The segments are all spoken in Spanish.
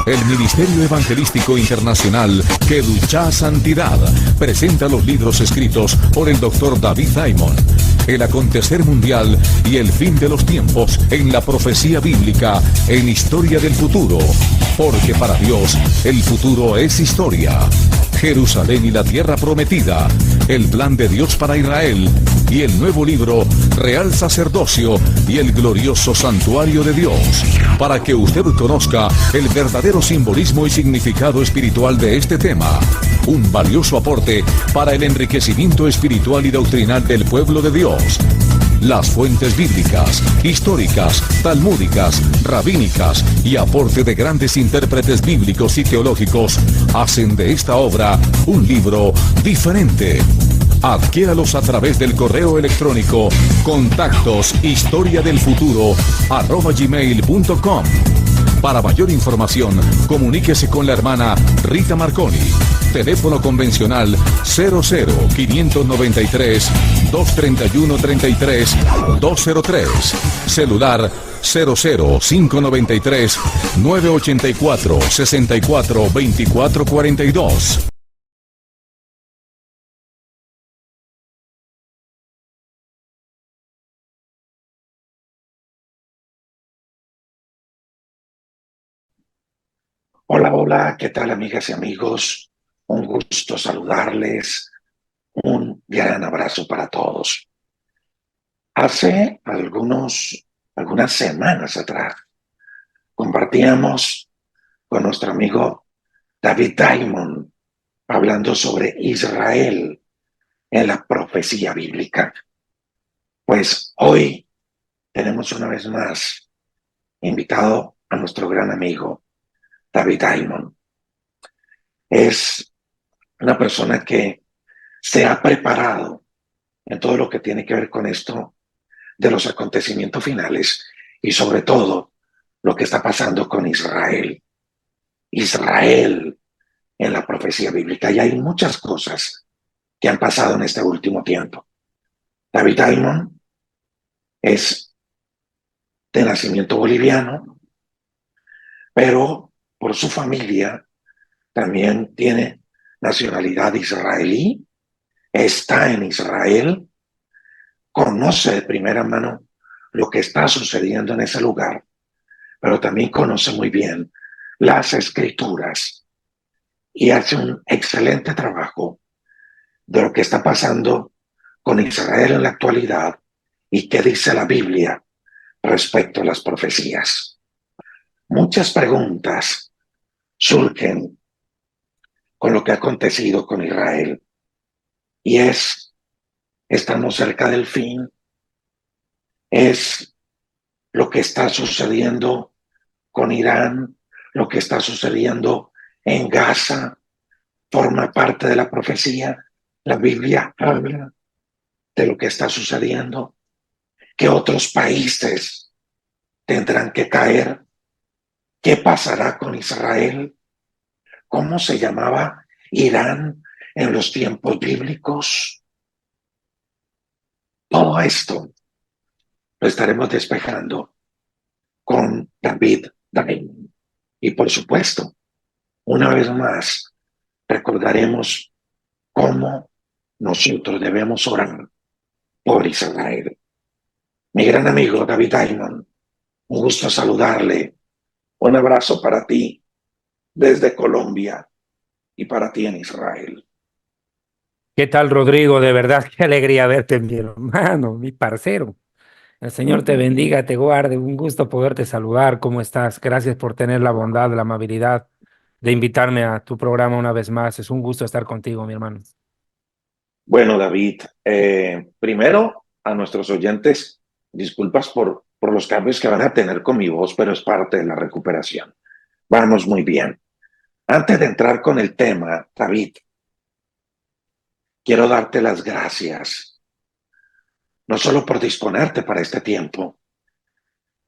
El Ministerio Evangelístico Internacional Kedushá Santidad presenta los libros escritos por el Dr. David Diamond. El acontecer mundial y el fin de los tiempos en la profecía bíblica en Historia del Futuro. Porque para Dios el futuro es historia. Jerusalén y la tierra prometida, el plan de Dios para Israel y el nuevo libro Real Sacerdocio y el glorioso Santuario de Dios, para que usted conozca el verdadero simbolismo y significado espiritual de este tema. Un valioso aporte para el enriquecimiento espiritual y doctrinal del pueblo de Dios. Las fuentes bíblicas, históricas, talmúdicas, rabínicas y aporte de grandes intérpretes bíblicos y teológicos hacen de esta obra un libro diferente. Adquiéralos a través del correo electrónico contactos historiadelfuturo@gmail.com. Para mayor información, comuníquese con la hermana Rita Marconi. Teléfono convencional 00-593 231 33 203. Celular 00-593 984 64 24 42. Hola, hola, ¿qué tal amigas y amigos? Un gusto saludarles, un gran abrazo para todos. Hace algunas semanas atrás compartíamos con nuestro amigo David Diamond hablando sobre Israel en la profecía bíblica. Pues hoy tenemos una vez más invitado a nuestro gran amigo David Diamond. Es una persona que se ha preparado en todo lo que tiene que ver con esto de los acontecimientos finales y sobre todo lo que está pasando con Israel. Israel en la profecía bíblica. Y hay muchas cosas que han pasado en este último tiempo. David Diamond es de nacimiento boliviano, pero por su familia también tiene nacionalidad israelí, está en Israel, conoce de primera mano lo que está sucediendo en ese lugar, pero también conoce muy bien las escrituras y hace un excelente trabajo de lo que está pasando con Israel en la actualidad y qué dice la Biblia respecto a las profecías. Muchas preguntas surgen con lo que ha acontecido con Israel y estamos cerca del fin, es lo que está sucediendo con Irán, lo que está sucediendo en Gaza, forma parte de la profecía. La Biblia habla de lo que está sucediendo, que otros países tendrán que caer. ¿Qué pasará con Israel? ¿Cómo se llamaba Irán en los tiempos bíblicos? Todo esto lo estaremos despejando con David Diamond. Y por supuesto, una vez más, recordaremos cómo nosotros debemos orar por Israel. Mi gran amigo David Diamond, un gusto saludarle. Un abrazo para ti desde Colombia y para ti en Israel. ¿Qué tal, Rodrigo? De verdad, qué alegría verte, mi hermano, mi parcero. El Señor te bendiga, te guarde. Un gusto poderte saludar. ¿Cómo estás? Gracias por tener la bondad, la amabilidad de invitarme a tu programa una vez más. Es un gusto estar contigo, mi hermano. Bueno, David, primero a nuestros oyentes, disculpas por los cambios que van a tener con mi voz, pero es parte de la recuperación. Vamos muy bien. Antes de entrar con el tema, David, quiero darte las gracias, no solo por disponerte para este tiempo,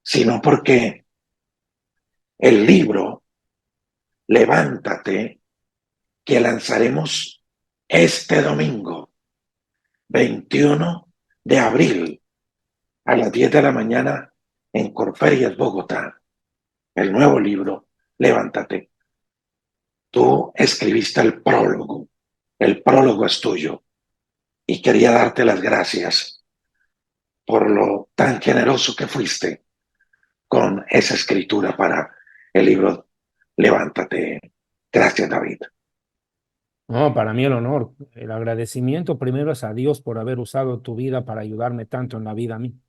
sino porque el libro Levántate, que lanzaremos este domingo, 21 de abril, a las 10 de la mañana en Corferias, Bogotá. El nuevo libro levántate. Tú escribiste el prólogo es tuyo y quería darte las gracias por lo tan generoso que fuiste con esa escritura para el libro Levántate. Gracias, David. No, para mí el honor, el agradecimiento primero es a Dios por haber usado tu vida para ayudarme tanto en la vida a mí.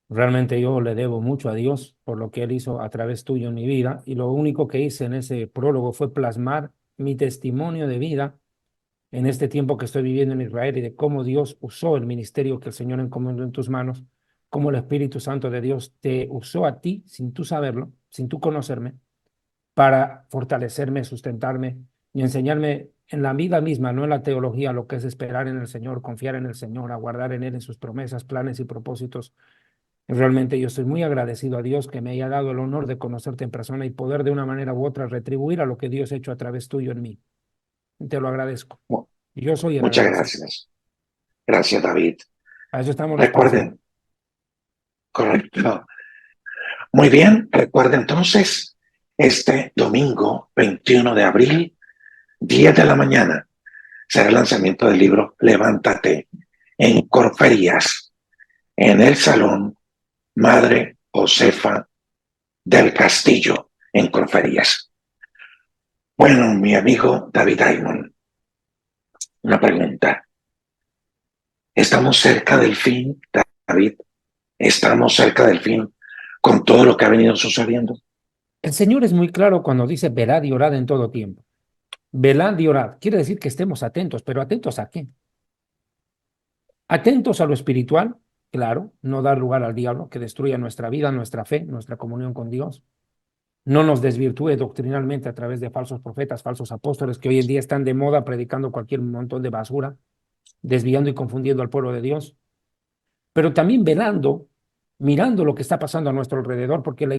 Realmente yo le debo mucho a Dios por lo que Él hizo a través tuyo en mi vida y lo único que hice en ese prólogo fue plasmar mi testimonio de vida en este tiempo que estoy viviendo en Israel y de cómo Dios usó el ministerio que el Señor encomendó en tus manos, cómo el Espíritu Santo de Dios te usó a ti sin tú saberlo, sin tú conocerme, para fortalecerme, sustentarme y enseñarme en la vida misma, no en la teología, lo que es esperar en el Señor, confiar en el Señor, aguardar en Él, en sus promesas, planes y propósitos. Realmente yo estoy muy agradecido a Dios que me haya dado el honor de conocerte en persona y poder de una manera u otra retribuir a lo que Dios ha hecho a través tuyo en mí. Te lo agradezco. Yo soy el Muchas agradecido. gracias. Gracias, David. A eso estamos los parceros. Recuerden, correcto. Muy bien, recuerden entonces, este domingo 21 de abril, 10 de la mañana, será el lanzamiento del libro Levántate en Corferías, en el Salón Madre Josefa del Castillo, en Corferías. Bueno, mi amigo David Diamond, una pregunta. ¿Estamos cerca del fin, David? ¿Estamos cerca del fin con todo lo que ha venido sucediendo? El Señor es muy claro cuando dice velad y orad en todo tiempo. Velad y orad. Quiere decir que estemos atentos, pero ¿atentos a qué? Atentos a lo espiritual, claro, no dar lugar al diablo que destruya nuestra vida, nuestra fe, nuestra comunión con Dios. No nos desvirtúe doctrinalmente a través de falsos profetas, falsos apóstoles que hoy en día están de moda predicando cualquier montón de basura, desviando y confundiendo al pueblo de Dios. Pero también velando, mirando lo que está pasando a nuestro alrededor, porque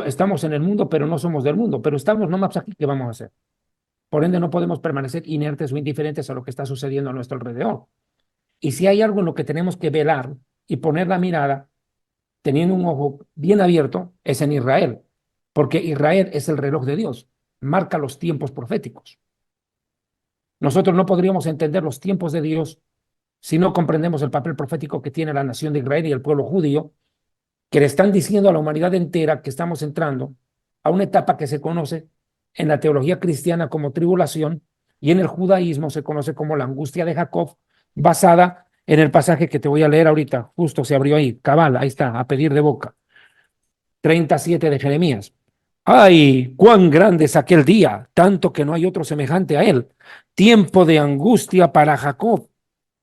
estamos en el mundo, pero no somos del mundo, pero estamos nomás aquí, ¿qué vamos a hacer? Por ende, no podemos permanecer inertes o indiferentes a lo que está sucediendo a nuestro alrededor. Y si hay algo en lo que tenemos que velar y poner la mirada, teniendo un ojo bien abierto, es en Israel, porque Israel es el reloj de Dios, marca los tiempos proféticos. Nosotros no podríamos entender los tiempos de Dios si no comprendemos el papel profético que tiene la nación de Israel y el pueblo judío, que le están diciendo a la humanidad entera que estamos entrando a una etapa que se conoce en la teología cristiana como tribulación y en el judaísmo se conoce como la angustia de Jacob, basada en el pasaje que te voy a leer ahorita, justo se abrió ahí, cabal, ahí está, a pedir de boca, 37 de Jeremías. ¡Ay, cuán grande es aquel día, tanto que no hay otro semejante a él! Tiempo de angustia para Jacob,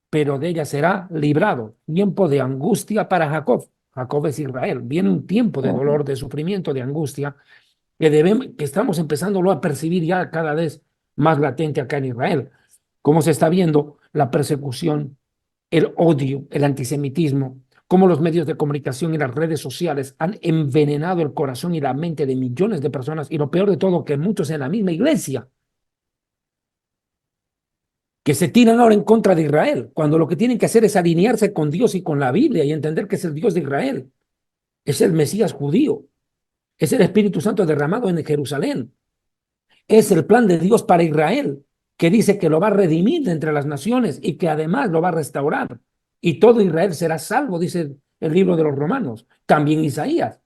pero de ella será librado. Tiempo de angustia para Jacob. Jacob es Israel. Viene un tiempo de dolor, de sufrimiento, de angustia, que estamos empezándolo a percibir ya cada vez más latente acá en Israel. Cómo se está viendo la persecución, el odio, el antisemitismo, cómo los medios de comunicación y las redes sociales han envenenado el corazón y la mente de millones de personas, y lo peor de todo, que muchos en la misma iglesia, que se tiran ahora en contra de Israel, cuando lo que tienen que hacer es alinearse con Dios y con la Biblia y entender que es el Dios de Israel, es el Mesías judío, es el Espíritu Santo derramado en Jerusalén, es el plan de Dios para Israel, que dice que lo va a redimir de entre las naciones y que además lo va a restaurar. Y todo Israel será salvo, dice el libro de los Romanos, también Isaías.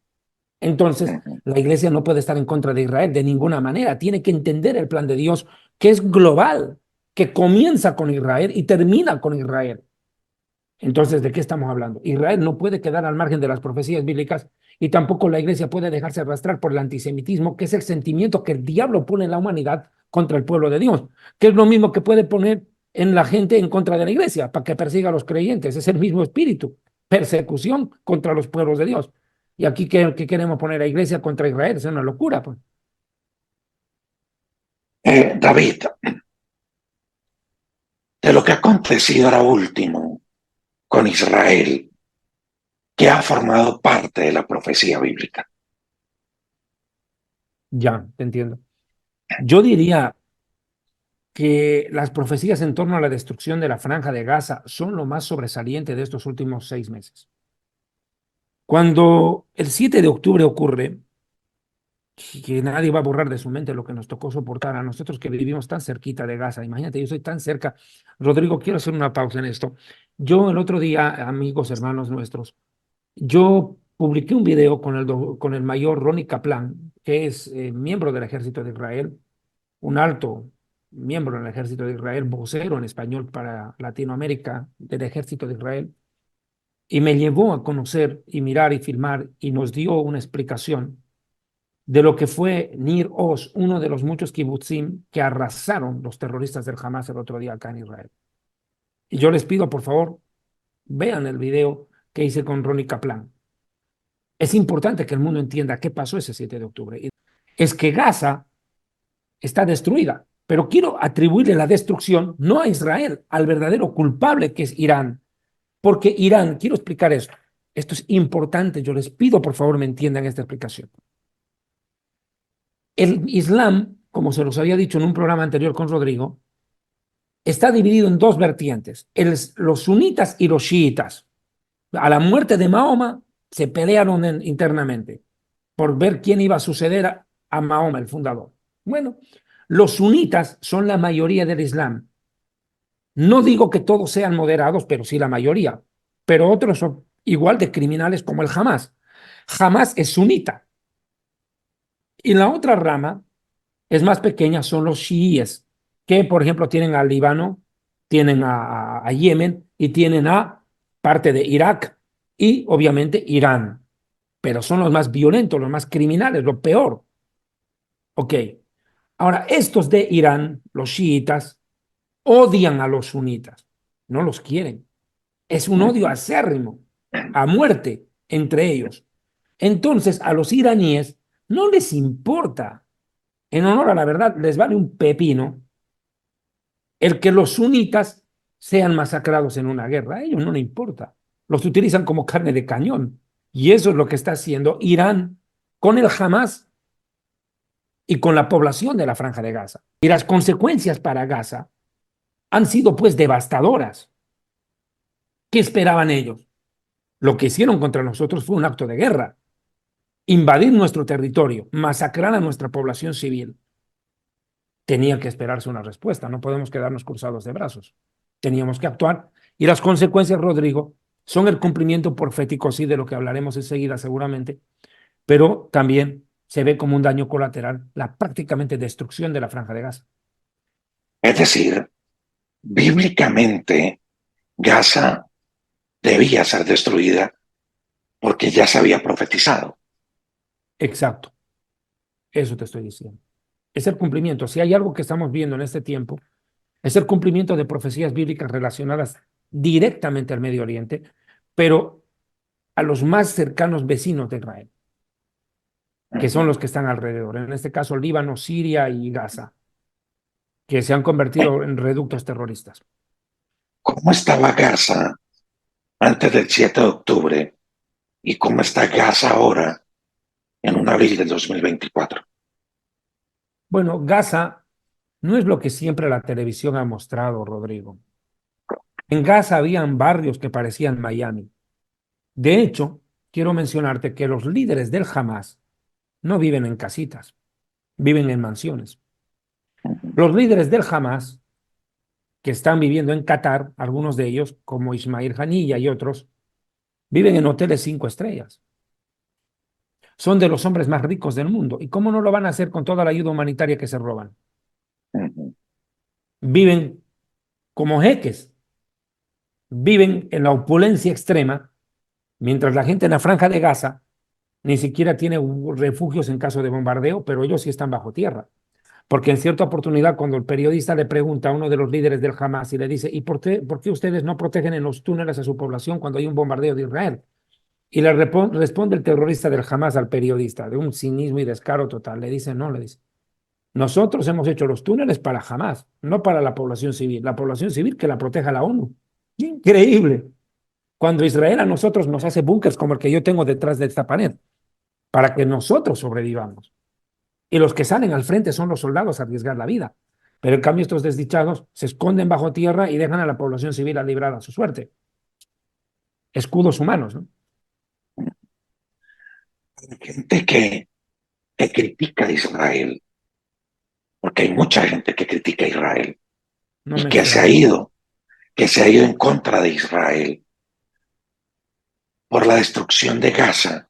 Entonces, la iglesia no puede estar en contra de Israel de ninguna manera. Tiene que entender el plan de Dios, que es global, que comienza con Israel y termina con Israel. Entonces, ¿de qué estamos hablando? Israel no puede quedar al margen de las profecías bíblicas y tampoco la iglesia puede dejarse arrastrar por el antisemitismo, que es el sentimiento que el diablo pone en la humanidad contra el pueblo de Dios, que es lo mismo que puede poner en la gente en contra de la iglesia para que persiga a los creyentes. Es el mismo espíritu, persecución contra los pueblos de Dios. Y aquí, ¿qué queremos poner a iglesia contra Israel? Es una locura, pues. David, de lo que ha acontecido ahora último con Israel, que ha formado parte de la profecía bíblica. Ya, te entiendo. Yo diría que las profecías en torno a la destrucción de la Franja de Gaza son lo más sobresaliente de estos últimos 6 meses. Cuando el 7 de octubre ocurre, que nadie va a borrar de su mente lo que nos tocó soportar a nosotros que vivimos tan cerquita de Gaza. Imagínate, yo soy tan cerca. Rodrigo, quiero hacer una pausa en esto. Yo el otro día, amigos, hermanos nuestros, yo publiqué un video con el mayor Ronnie Kaplan, que es miembro del ejército de Israel, un alto miembro del ejército de Israel, vocero en español para Latinoamérica del ejército de Israel, y me llevó a conocer y mirar y filmar y nos dio una explicación de lo que fue Nir Oz, uno de los muchos kibutzim que arrasaron los terroristas del Hamas el otro día acá en Israel. Y yo les pido, por favor, vean el video que hice con Ronnie Kaplan. Es importante que el mundo entienda qué pasó ese 7 de octubre. Es que Gaza está destruida, pero quiero atribuirle la destrucción no a Israel, al verdadero culpable que es Irán. Porque Irán, quiero explicar esto es importante, yo les pido por favor me entiendan esta explicación. El Islam, como se los había dicho en un programa anterior con Rodrigo, está dividido en dos vertientes, los sunitas y los chiitas. A la muerte de Mahoma se pelearon internamente por ver quién iba a suceder a Mahoma, el fundador. Bueno, los sunitas son la mayoría del Islam. No digo que todos sean moderados, pero sí la mayoría. Pero otros son igual de criminales como el Hamas. Hamas es sunita. Y la otra rama es más pequeña, son los chiíes, que por ejemplo tienen al Líbano, tienen a Yemen y tienen a parte de Irak y obviamente Irán. Pero son los más violentos, los más criminales, lo peor. Ok. Ahora, estos de Irán, los chiitas, odian a los sunitas, no los quieren. Es un odio acérrimo, a muerte entre ellos. Entonces, a los iraníes no les importa, en honor a la verdad, les vale un pepino el que los sunitas sean masacrados en una guerra. A ellos no les importa. Los utilizan como carne de cañón. Y eso es lo que está haciendo Irán con el Hamas y con la población de la Franja de Gaza. Y las consecuencias para Gaza han sido pues devastadoras. ¿Qué esperaban ellos? Lo que hicieron contra nosotros fue un acto de guerra. Invadir nuestro territorio, masacrar a nuestra población civil. Tenía que esperarse una respuesta, no podemos quedarnos cruzados de brazos. Teníamos que actuar y las consecuencias, Rodrigo, son el cumplimiento profético, sí, de lo que hablaremos enseguida seguramente, pero también se ve como un daño colateral la prácticamente destrucción de la Franja de Gaza. Es decir, bíblicamente Gaza debía ser destruida porque ya se había profetizado. Exacto, eso te estoy diciendo. Es el cumplimiento. Si hay algo que estamos viendo en este tiempo, es el cumplimiento de profecías bíblicas relacionadas directamente al Medio Oriente, pero a los más cercanos vecinos de Israel, que son los que están alrededor. En este caso, Líbano, Siria y Gaza, que se han convertido en reductos terroristas. ¿Cómo estaba Gaza antes del 7 de octubre y cómo está Gaza ahora en un abril del 2024? Bueno, Gaza no es lo que siempre la televisión ha mostrado, Rodrigo. En Gaza habían barrios que parecían Miami. De hecho, quiero mencionarte que los líderes del Hamas no viven en casitas, viven en mansiones. Los líderes del Hamas, que están viviendo en Qatar, algunos de ellos, como Ismail Haniyeh y otros, viven en hoteles 5 estrellas. Son de los hombres más ricos del mundo. ¿Y cómo no lo van a hacer con toda la ayuda humanitaria que se roban? Viven como jeques, viven en la opulencia extrema, mientras la gente en la Franja de Gaza ni siquiera tiene refugios en caso de bombardeo, pero ellos sí están bajo tierra. Porque en cierta oportunidad, cuando el periodista le pregunta a uno de los líderes del Hamas y le dice, ¿y por qué ustedes no protegen en los túneles a su población cuando hay un bombardeo de Israel? Y le responde el terrorista del Hamas al periodista, de un cinismo y descaro total. Le dice, no, le dice, nosotros hemos hecho los túneles para Hamas, no para la población civil. La población civil que la proteja la ONU. Increíble. Cuando Israel a nosotros nos hace búnkers como el que yo tengo detrás de esta pared, para que nosotros sobrevivamos. Y los que salen al frente son los soldados a arriesgar la vida. Pero en cambio estos desdichados se esconden bajo tierra y dejan a la población civil a librar a su suerte. Escudos humanos, ¿no? Hay gente que que critica a Israel, porque hay mucha gente que critica a Israel No y me que extraña. se ha ido en contra de Israel por la destrucción de Gaza.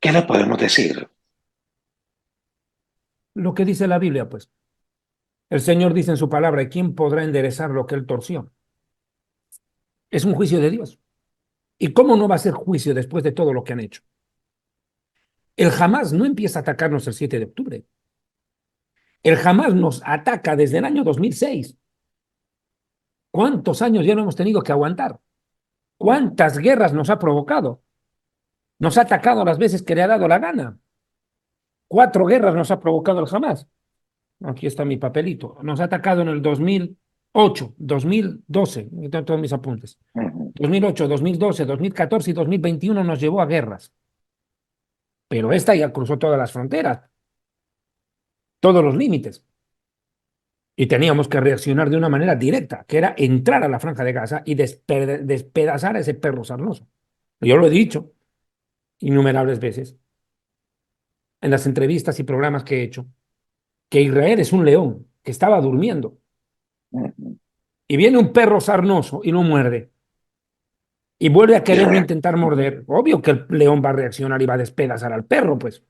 ¿Qué le podemos decir? Lo que dice la Biblia, pues. El Señor dice en su palabra, ¿y quién podrá enderezar lo que él torció? Es un juicio de Dios. ¿Y cómo no va a ser juicio después de todo lo que han hecho? El Hamas no empieza a atacarnos el 7 de octubre. El Hamas nos ataca desde el año 2006. ¿Cuántos años ya no hemos tenido que aguantar? ¿Cuántas guerras nos ha provocado? Nos ha atacado las veces que le ha dado la gana. 4 guerras nos ha provocado el Hamas. Aquí está mi papelito. Nos ha atacado en el 2008, 2012. Aquí tengo todos mis apuntes. 2008, 2012, 2014 y 2021 nos llevó a guerras. Pero esta ya cruzó todas las fronteras, todos los límites. Y teníamos que reaccionar de una manera directa, que era entrar a la Franja de Gaza y despedazar a ese perro sarnoso. Yo lo he dicho innumerables veces en las entrevistas y programas que he hecho, que Israel es un león que estaba durmiendo y viene un perro sarnoso y lo muerde y vuelve a quererlo intentar morder. Obvio que el león va a reaccionar y va a despedazar al perro, pues.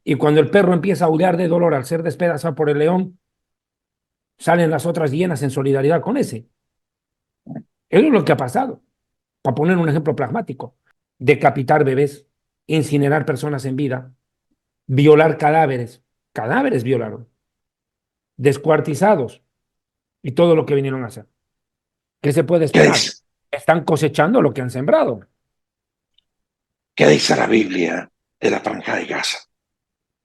Y cuando el perro empieza a aullar de dolor al ser despedazado por el león, salen las otras hienas en solidaridad con ese. Eso es lo que ha pasado. Para poner un ejemplo pragmático, decapitar bebés, incinerar personas en vida, violar cadáveres violaron, descuartizados y todo lo que vinieron a hacer. ¿Qué se puede ¿Qué esperar? dice, Están cosechando lo que han sembrado. qué dice la Biblia de la Franja de Gaza?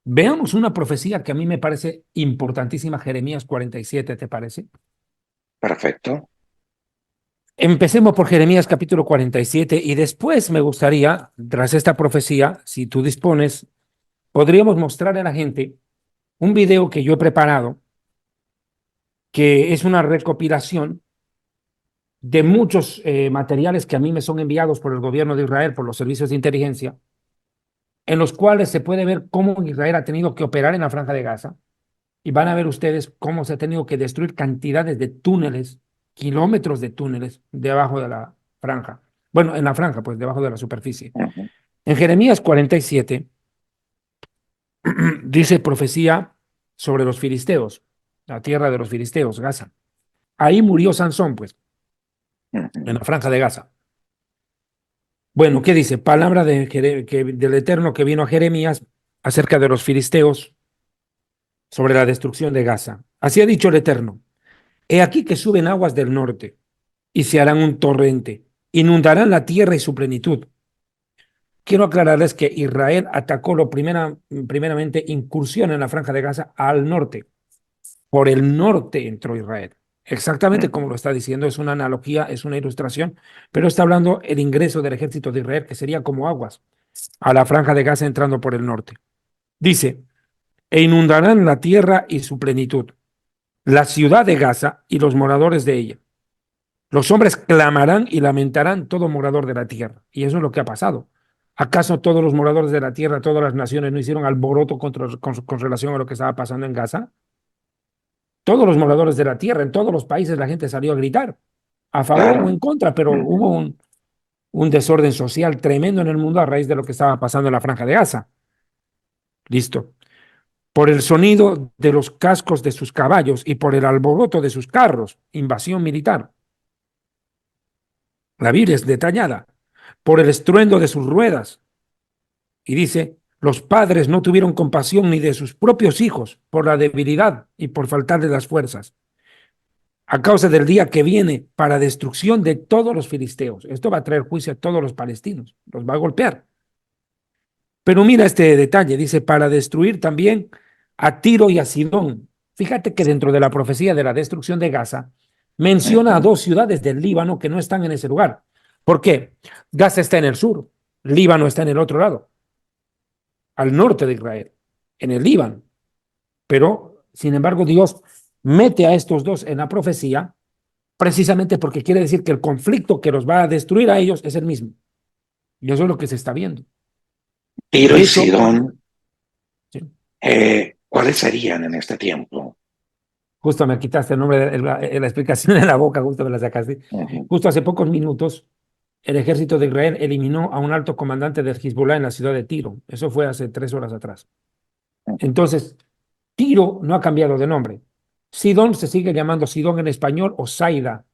Veamos una profecía que a mí me parece importantísima, Jeremías 47, ¿te parece? Perfecto. Empecemos por Jeremías capítulo 47 y después me gustaría, tras esta profecía, si tú dispones, podríamos mostrar a la gente un video que yo he preparado, que es una recopilación de muchos materiales que a mí me son enviados por el gobierno de Israel, por los servicios de inteligencia, en los cuales se puede ver cómo Israel ha tenido que operar en la Franja de Gaza, y van a ver ustedes cómo se ha tenido que destruir cantidades de túneles, kilómetros de túneles debajo de la franja. Bueno, en la franja, pues debajo de la superficie. En Jeremías 47 dice profecía sobre los filisteos, la tierra de los filisteos, Gaza. Ahí murió Sansón, pues, en la franja de Gaza. Bueno, ¿qué dice? Palabra del Eterno que vino a Jeremías acerca de los filisteos sobre la destrucción de Gaza. Así ha dicho el Eterno. He aquí que suben aguas del norte y se harán un torrente, inundarán la tierra y su plenitud. Quiero aclararles que Israel atacó primeramente incursión en la Franja de Gaza al norte. Por el norte entró Israel. Exactamente como lo está diciendo, es una analogía, es una ilustración, pero está hablando el ingreso del ejército de Israel, que sería como aguas, a la Franja de Gaza entrando por el norte. Dice, e inundarán la tierra y su plenitud, la ciudad de Gaza y los moradores de ella. Los hombres clamarán y lamentarán todo morador de la tierra. Y eso es lo que ha pasado. ¿Acaso todos los moradores de la tierra, todas las naciones no hicieron alboroto con relación a lo que estaba pasando en Gaza? Todos los moradores de la tierra, en todos los países la gente salió a gritar, a favor o Claro. en contra, pero hubo un desorden social tremendo en el mundo a raíz de lo que estaba pasando en la Franja de Gaza. Listo. Por el sonido de los cascos de sus caballos y por el alboroto de sus carros, invasión militar. La Biblia es detallada. Por el estruendo de sus ruedas. Y dice, los padres no tuvieron compasión ni de sus propios hijos por la debilidad y por faltarles las fuerzas, a causa del día que viene para destrucción de todos los filisteos. Esto va a traer juicio a todos los palestinos, los va a golpear. Pero mira este detalle, dice, para destruir también a Tiro y a Sidón. Fíjate que dentro de la profecía de la destrucción de Gaza, menciona a 2 ciudades del Líbano que no están en ese lugar. ¿Por qué? Gaza está en el sur, Líbano está en el otro lado, al norte de Israel, en el Líbano. Pero, sin embargo, Dios mete a estos dos en la profecía precisamente porque quiere decir que el conflicto que los va a destruir a ellos es el mismo. Y eso es lo que se está viendo. Tiro De y hecho, Sidón ¿Cuáles serían en este tiempo? Justo me quitaste el nombre, la explicación de la boca, justo me la sacaste. Ujú, Justo hace pocos minutos, el ejército de Israel eliminó a un alto comandante del Hezbollah en la ciudad de Tiro. Eso fue hace 3 horas atrás. ujú, Entonces, Tiro no ha cambiado de nombre. Sidón se sigue llamando Sidón en español o Saida.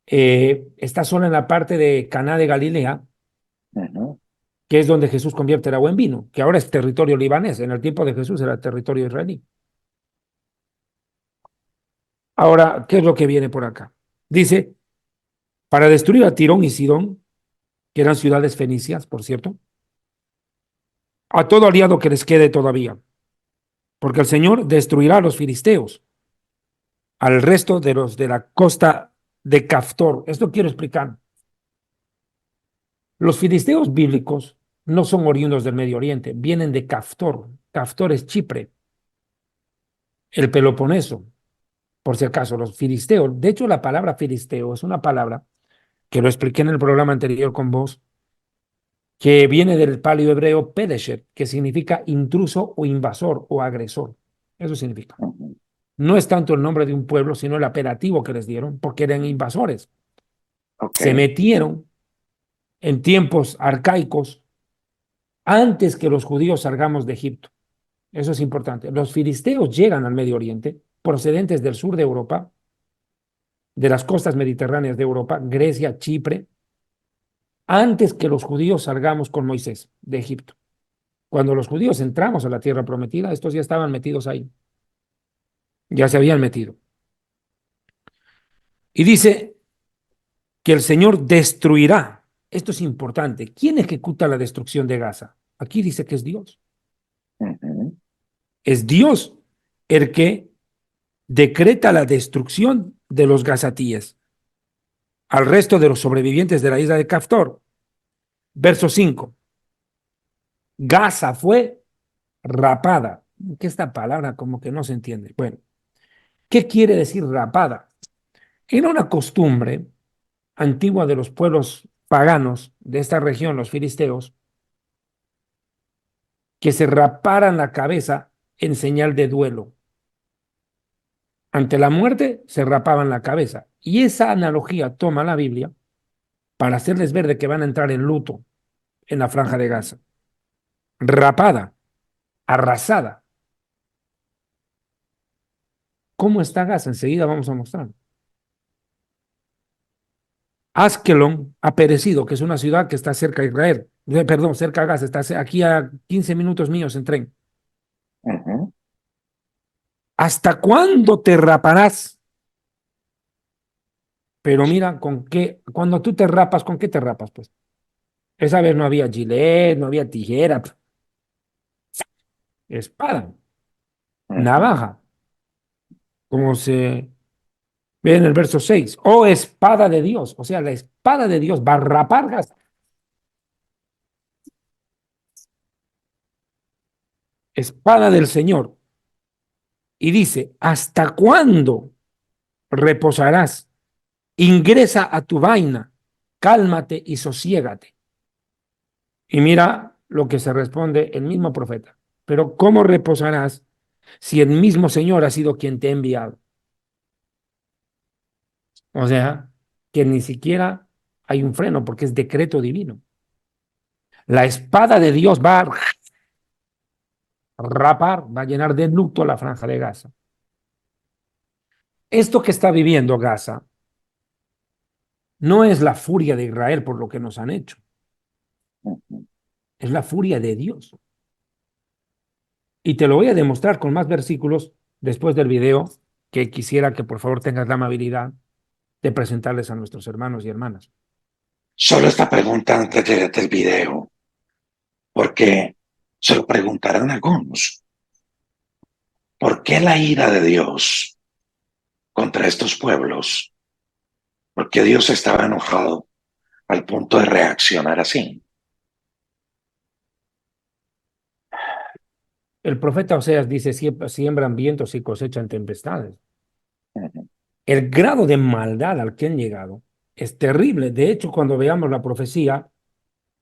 Está solo en la parte de Caná de Galilea, ujú. que es donde Jesús convierte el agua en vino, que ahora es territorio libanés. En el tiempo de Jesús era territorio israelí. Ahora, ¿qué es lo que viene por acá? Dice, para destruir a Tirón y Sidón, que eran ciudades fenicias, por cierto, a todo aliado que les quede todavía, porque el Señor destruirá a los filisteos, al resto de los de la costa de Caftor. Esto quiero explicar. Los filisteos bíblicos no son oriundos del Medio Oriente, vienen de Caftor. Caftor es Chipre, el Peloponeso, por si acaso, los filisteos. De hecho, la palabra filisteo es una palabra que lo expliqué en el programa anterior con vos, que viene del paleo-hebreo pedeshet, que significa intruso o invasor o agresor. Eso significa. Ujú. No es tanto el nombre de un pueblo, sino el apelativo que les dieron, porque eran invasores. Ok. Se metieron en tiempos arcaicos antes que los judíos salgamos de Egipto. Eso es importante. Los filisteos llegan al Medio Oriente procedentes del sur de Europa, de las costas mediterráneas de Europa, Grecia, Chipre, antes que los judíos salgamos con Moisés de Egipto. Cuando los judíos entramos a la tierra prometida, estos ya estaban metidos ahí, ya se habían metido. Y dice que el Señor destruirá. Esto es importante. ¿Quién ejecuta la destrucción de Gaza? Aquí dice que es Dios. Ujú, Es Dios el que decreta la destrucción de los gazatíes al resto de los sobrevivientes de la isla de Caftor. Verso 5. Gaza fue rapada. Que esta palabra como que no se entiende. Bueno, ¿qué quiere decir rapada? Era una costumbre antigua de los pueblos paganos de esta región, los filisteos, que se raparan la cabeza en señal de duelo. Ante la muerte se rapaban la cabeza. Y esa analogía toma la Biblia para hacerles ver de que van a entrar en luto en la franja de ujú. Gaza. Rapada, arrasada. ¿Cómo está Gaza? Enseguida vamos a mostrar. Askelon ha perecido, que es una ciudad que está cerca de Israel, perdón, cerca de Gaza, está aquí a 15 minutos míos en tren. Ujú. ¿Hasta cuándo te raparás? Pero mira, ¿con qué? Cuando tú te rapas, ¿con qué te rapas? Pues esa vez no había gilet, no había tijera, espada, Ujú. navaja, como se ve en el verso 6. Oh, espada de Dios. O sea, la espada de Dios va a rapar Gaza. Espada del Señor. Y dice, ¿hasta cuándo reposarás? Ingresa a tu vaina, cálmate y sosiégate. Y mira lo que se responde el mismo profeta. Pero ¿cómo reposarás si el mismo Señor ha sido quien te ha enviado? O sea, que ni siquiera hay un freno porque es decreto divino. La espada de Dios va a rapar, va a llenar de luto la franja de Gaza. Esto que está viviendo Gaza no es la furia de Israel por lo que nos han hecho, Ujú. es la furia de Dios. Y te lo voy a demostrar con más versículos después del video, que quisiera que por favor tengas la amabilidad de presentarles a nuestros hermanos y hermanas. Solo esta pregunta antes del video, porque se lo preguntarán algunos. ¿Por qué la ira de Dios contra estos pueblos? ¿Por qué Dios estaba enojado al punto de reaccionar así? El profeta Oseas dice, siembran vientos y cosechan tempestades. Ujú, El grado de maldad al que han llegado es terrible. De hecho, cuando veamos la profecía,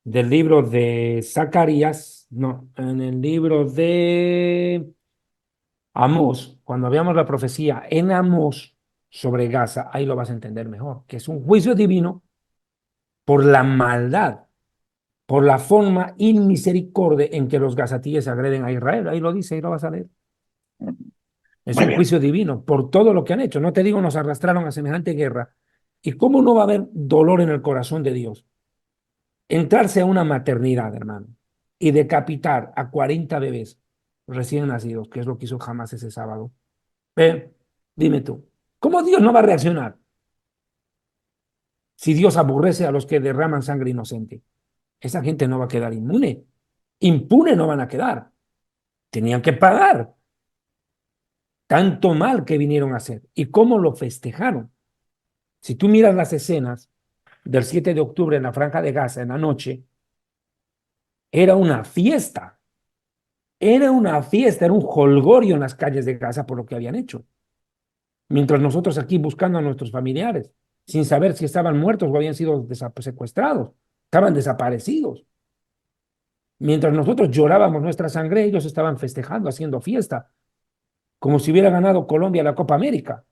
del libro de Zacarías, no, en el libro de Amós, cuando veamos la profecía en Amós sobre Gaza, ahí lo vas a entender mejor, que es un juicio divino por la maldad, por la forma inmisericordia en que los gazatíes agreden a Israel. Ahí lo dice, ahí lo vas a leer. Es Muy un bien. juicio divino por todo lo que han hecho. No te digo, nos arrastraron a semejante guerra. ¿Y cómo no va a haber dolor en el corazón de Dios? Entrarse a una maternidad, hermano, y decapitar a 40 bebés recién nacidos, que es lo que hizo Hamas ese sábado. Dime tú, ¿cómo Dios no va a reaccionar si Dios aborrece a los que derraman sangre inocente? Esa gente no va a quedar inmune. Impune no van a quedar. Tenían que pagar tanto mal que vinieron a hacer. ¿Y cómo lo festejaron? Si tú miras las escenas del 7 de octubre en la Franja de Gaza en la noche, era una fiesta. Era una fiesta, era un jolgorio en las calles de Gaza por lo que habían hecho. Mientras nosotros aquí buscando a nuestros familiares, sin saber si estaban muertos o habían sido secuestrados, estaban desaparecidos. Mientras nosotros llorábamos nuestra sangre, ellos estaban festejando, haciendo fiesta, como si hubiera ganado Colombia la Copa América.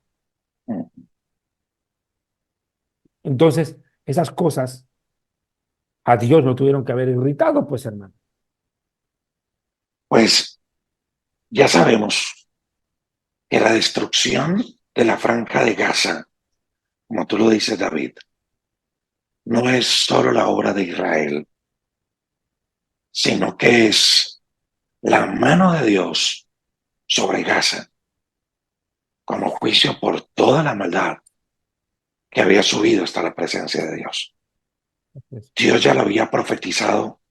Entonces, esas cosas a Dios lo tuvieron que haber irritado, pues, hermano. Pues ya sabemos que la destrucción de la Franja de Gaza, como tú lo dices, David, no es solo la obra de Israel, sino que es la mano de Dios sobre Gaza, como juicio por toda la maldad que había subido hasta la presencia de Dios. Dios ya lo había profetizado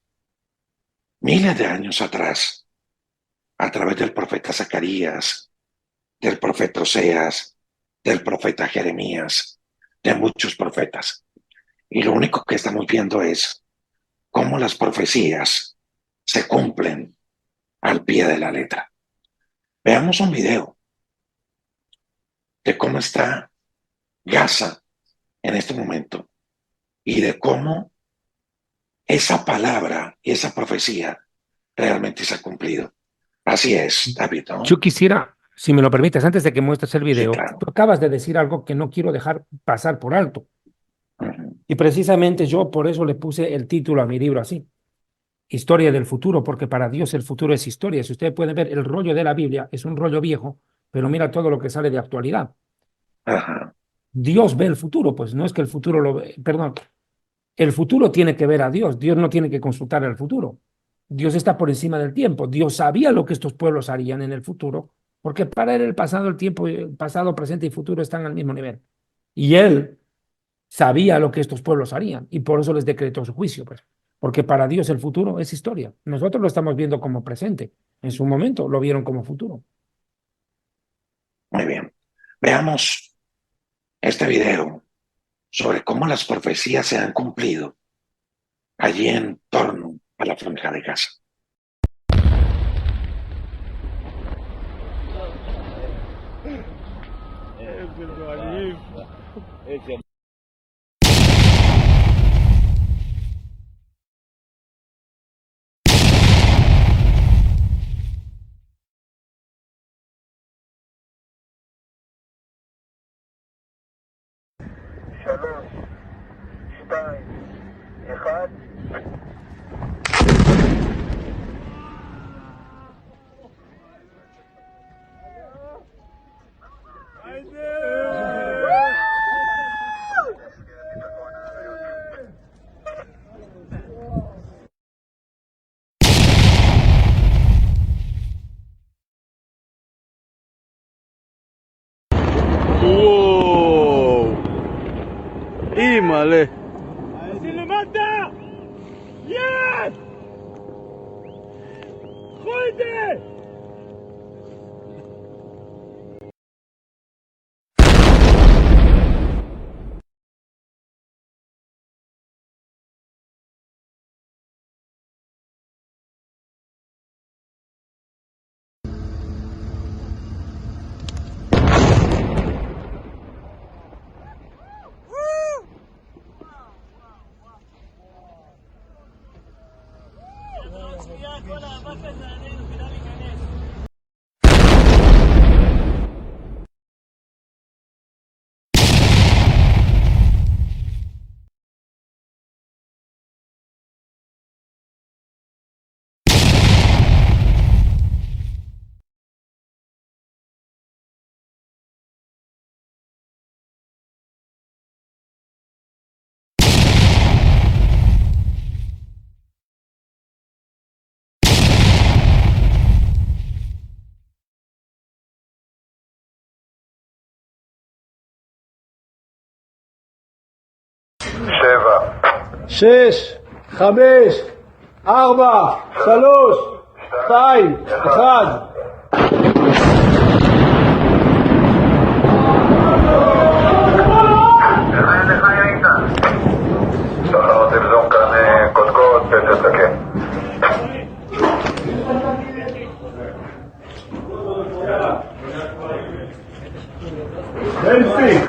miles de años atrás, a través del profeta Zacarías, del profeta Oseas, del profeta Jeremías, de muchos profetas. Y lo único que estamos viendo es cómo las profecías se cumplen al pie de la letra. Veamos un video de cómo está Gaza en este momento y de cómo esa palabra y esa profecía realmente se ha cumplido. Así es, David, ¿no? Yo quisiera, si me lo permites, antes de que muestres el Sí, video, claro. tú acabas de decir algo que no quiero dejar pasar por alto. Y precisamente yo por eso le puse el título a mi libro así, Historia del futuro, porque para Dios el futuro es historia. Si ustedes pueden ver, el rollo de la Biblia es un rollo viejo, pero mira todo lo que sale de actualidad. Ajá. Dios ve el futuro, pues no es que el futuro lo ve, perdón, el futuro tiene que ver a Dios, Dios no tiene que consultar el futuro. Dios está por encima del tiempo. Dios sabía lo que estos pueblos harían en el futuro, porque para él el pasado, el tiempo, el pasado, presente y futuro están al mismo nivel. Y él sabía lo que estos pueblos harían y por eso les decretó su juicio, pues. Porque para Dios el futuro es historia. Nosotros lo estamos viendo como presente. En su momento lo vieron como futuro. Muy bien. Veamos este video sobre cómo las profecías se han cumplido allí en torno a la Franja de Gaza. שלוש, שתיים, אחד. וואו! אימא'לה! למטה! יד! קחו את זה! שש, חמש, ארבע, שלוש, שתיים, אחד. איך היית? תחנות זמזום כאן קודקוד, פטר תקן. בנפי.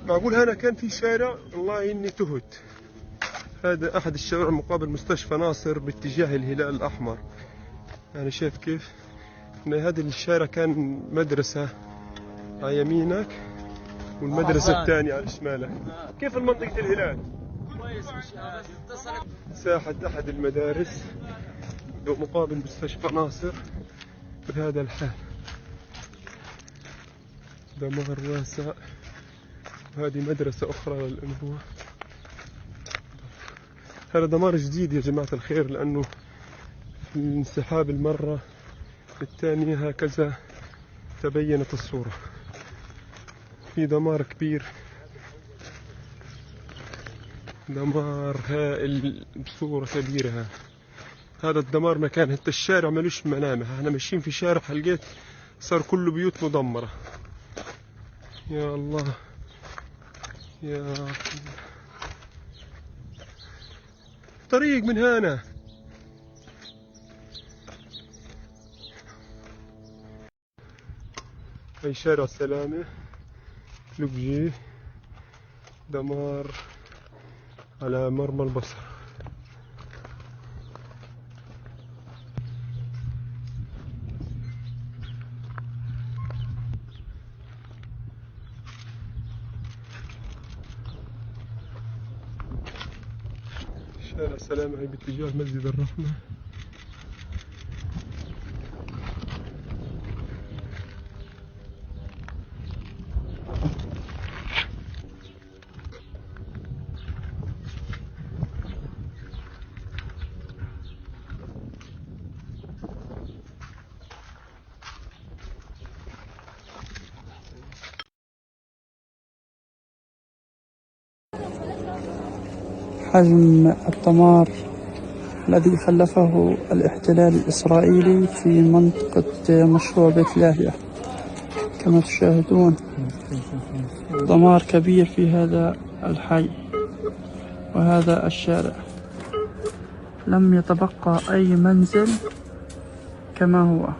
معقول هنا كان في شارع؟ والله إني تهت. هذا أحد الشوارع مقابل مستشفى ناصر باتجاه الهلال الأحمر. يعني شايف كيف؟ إن هذا الشارع كان مدرسة على يمينك والمدرسة الثانية على شمالك. كيف المنطقة الهلال؟ ساحة أحد المدارس مقابل مستشفى ناصر بهذا الحال. دمار واسع. هذه مدرسة أخرى للأنبوة. هذا دمار جديد يا جماعة الخير، لأنه في الانسحاب المرة الثانية هكذا تبينت الصورة. في دمار كبير، دمار هائل بصورة كبيرة. هذا الدمار مكان حتى الشارع ملوش ملامح. احنا ماشيين في شارع لقيت صار كله بيوت مدمرة. يا الله يا طريق من هنا. هاي شارع سلامة لوبجي. دمار على مرمى البصر. شارع سلامة هي باتجاه مسجد الرحمة. حجم الدمار الذي خلفه الاحتلال الإسرائيلي في منطقة مشروع بيت لاهيا. كما تشاهدون دمار كبير في هذا الحي وهذا الشارع. لم يتبقى أي منزل كما هو.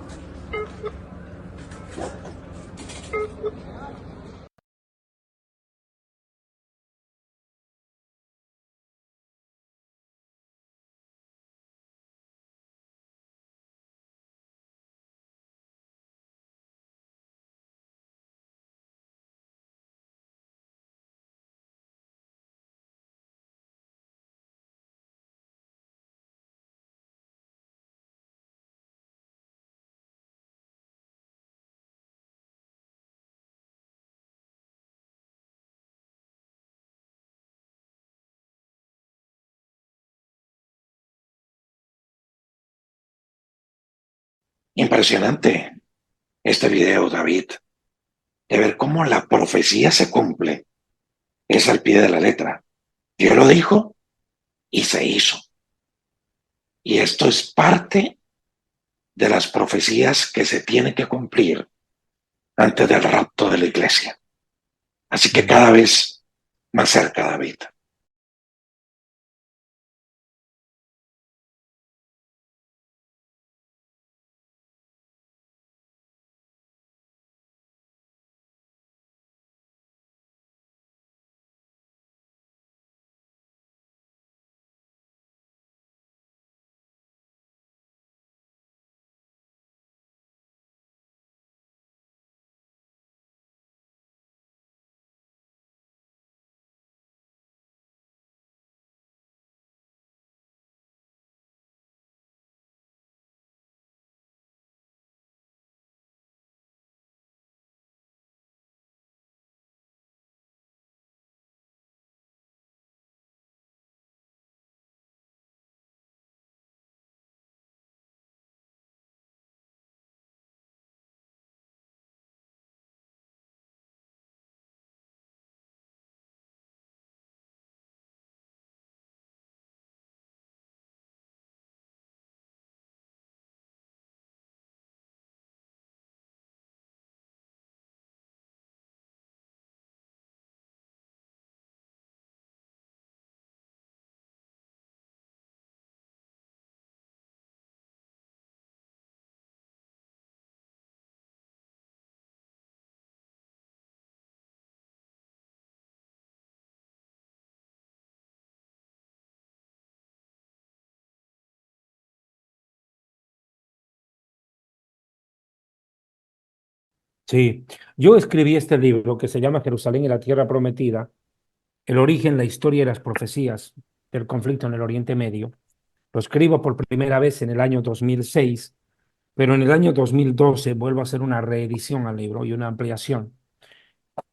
Impresionante este video, David, de ver cómo la profecía se cumple. Es al pie de la letra. Dios lo dijo y se hizo. Y esto es parte de las profecías que se tienen que cumplir antes del rapto de la iglesia. Así que cada vez más cerca, David. Sí, yo escribí este libro que se llama Jerusalén y la Tierra Prometida, el origen, la historia y las profecías del conflicto en el Oriente Medio. Lo escribo por primera vez en el año 2006, pero en el año 2012 vuelvo a hacer una reedición al libro y una ampliación.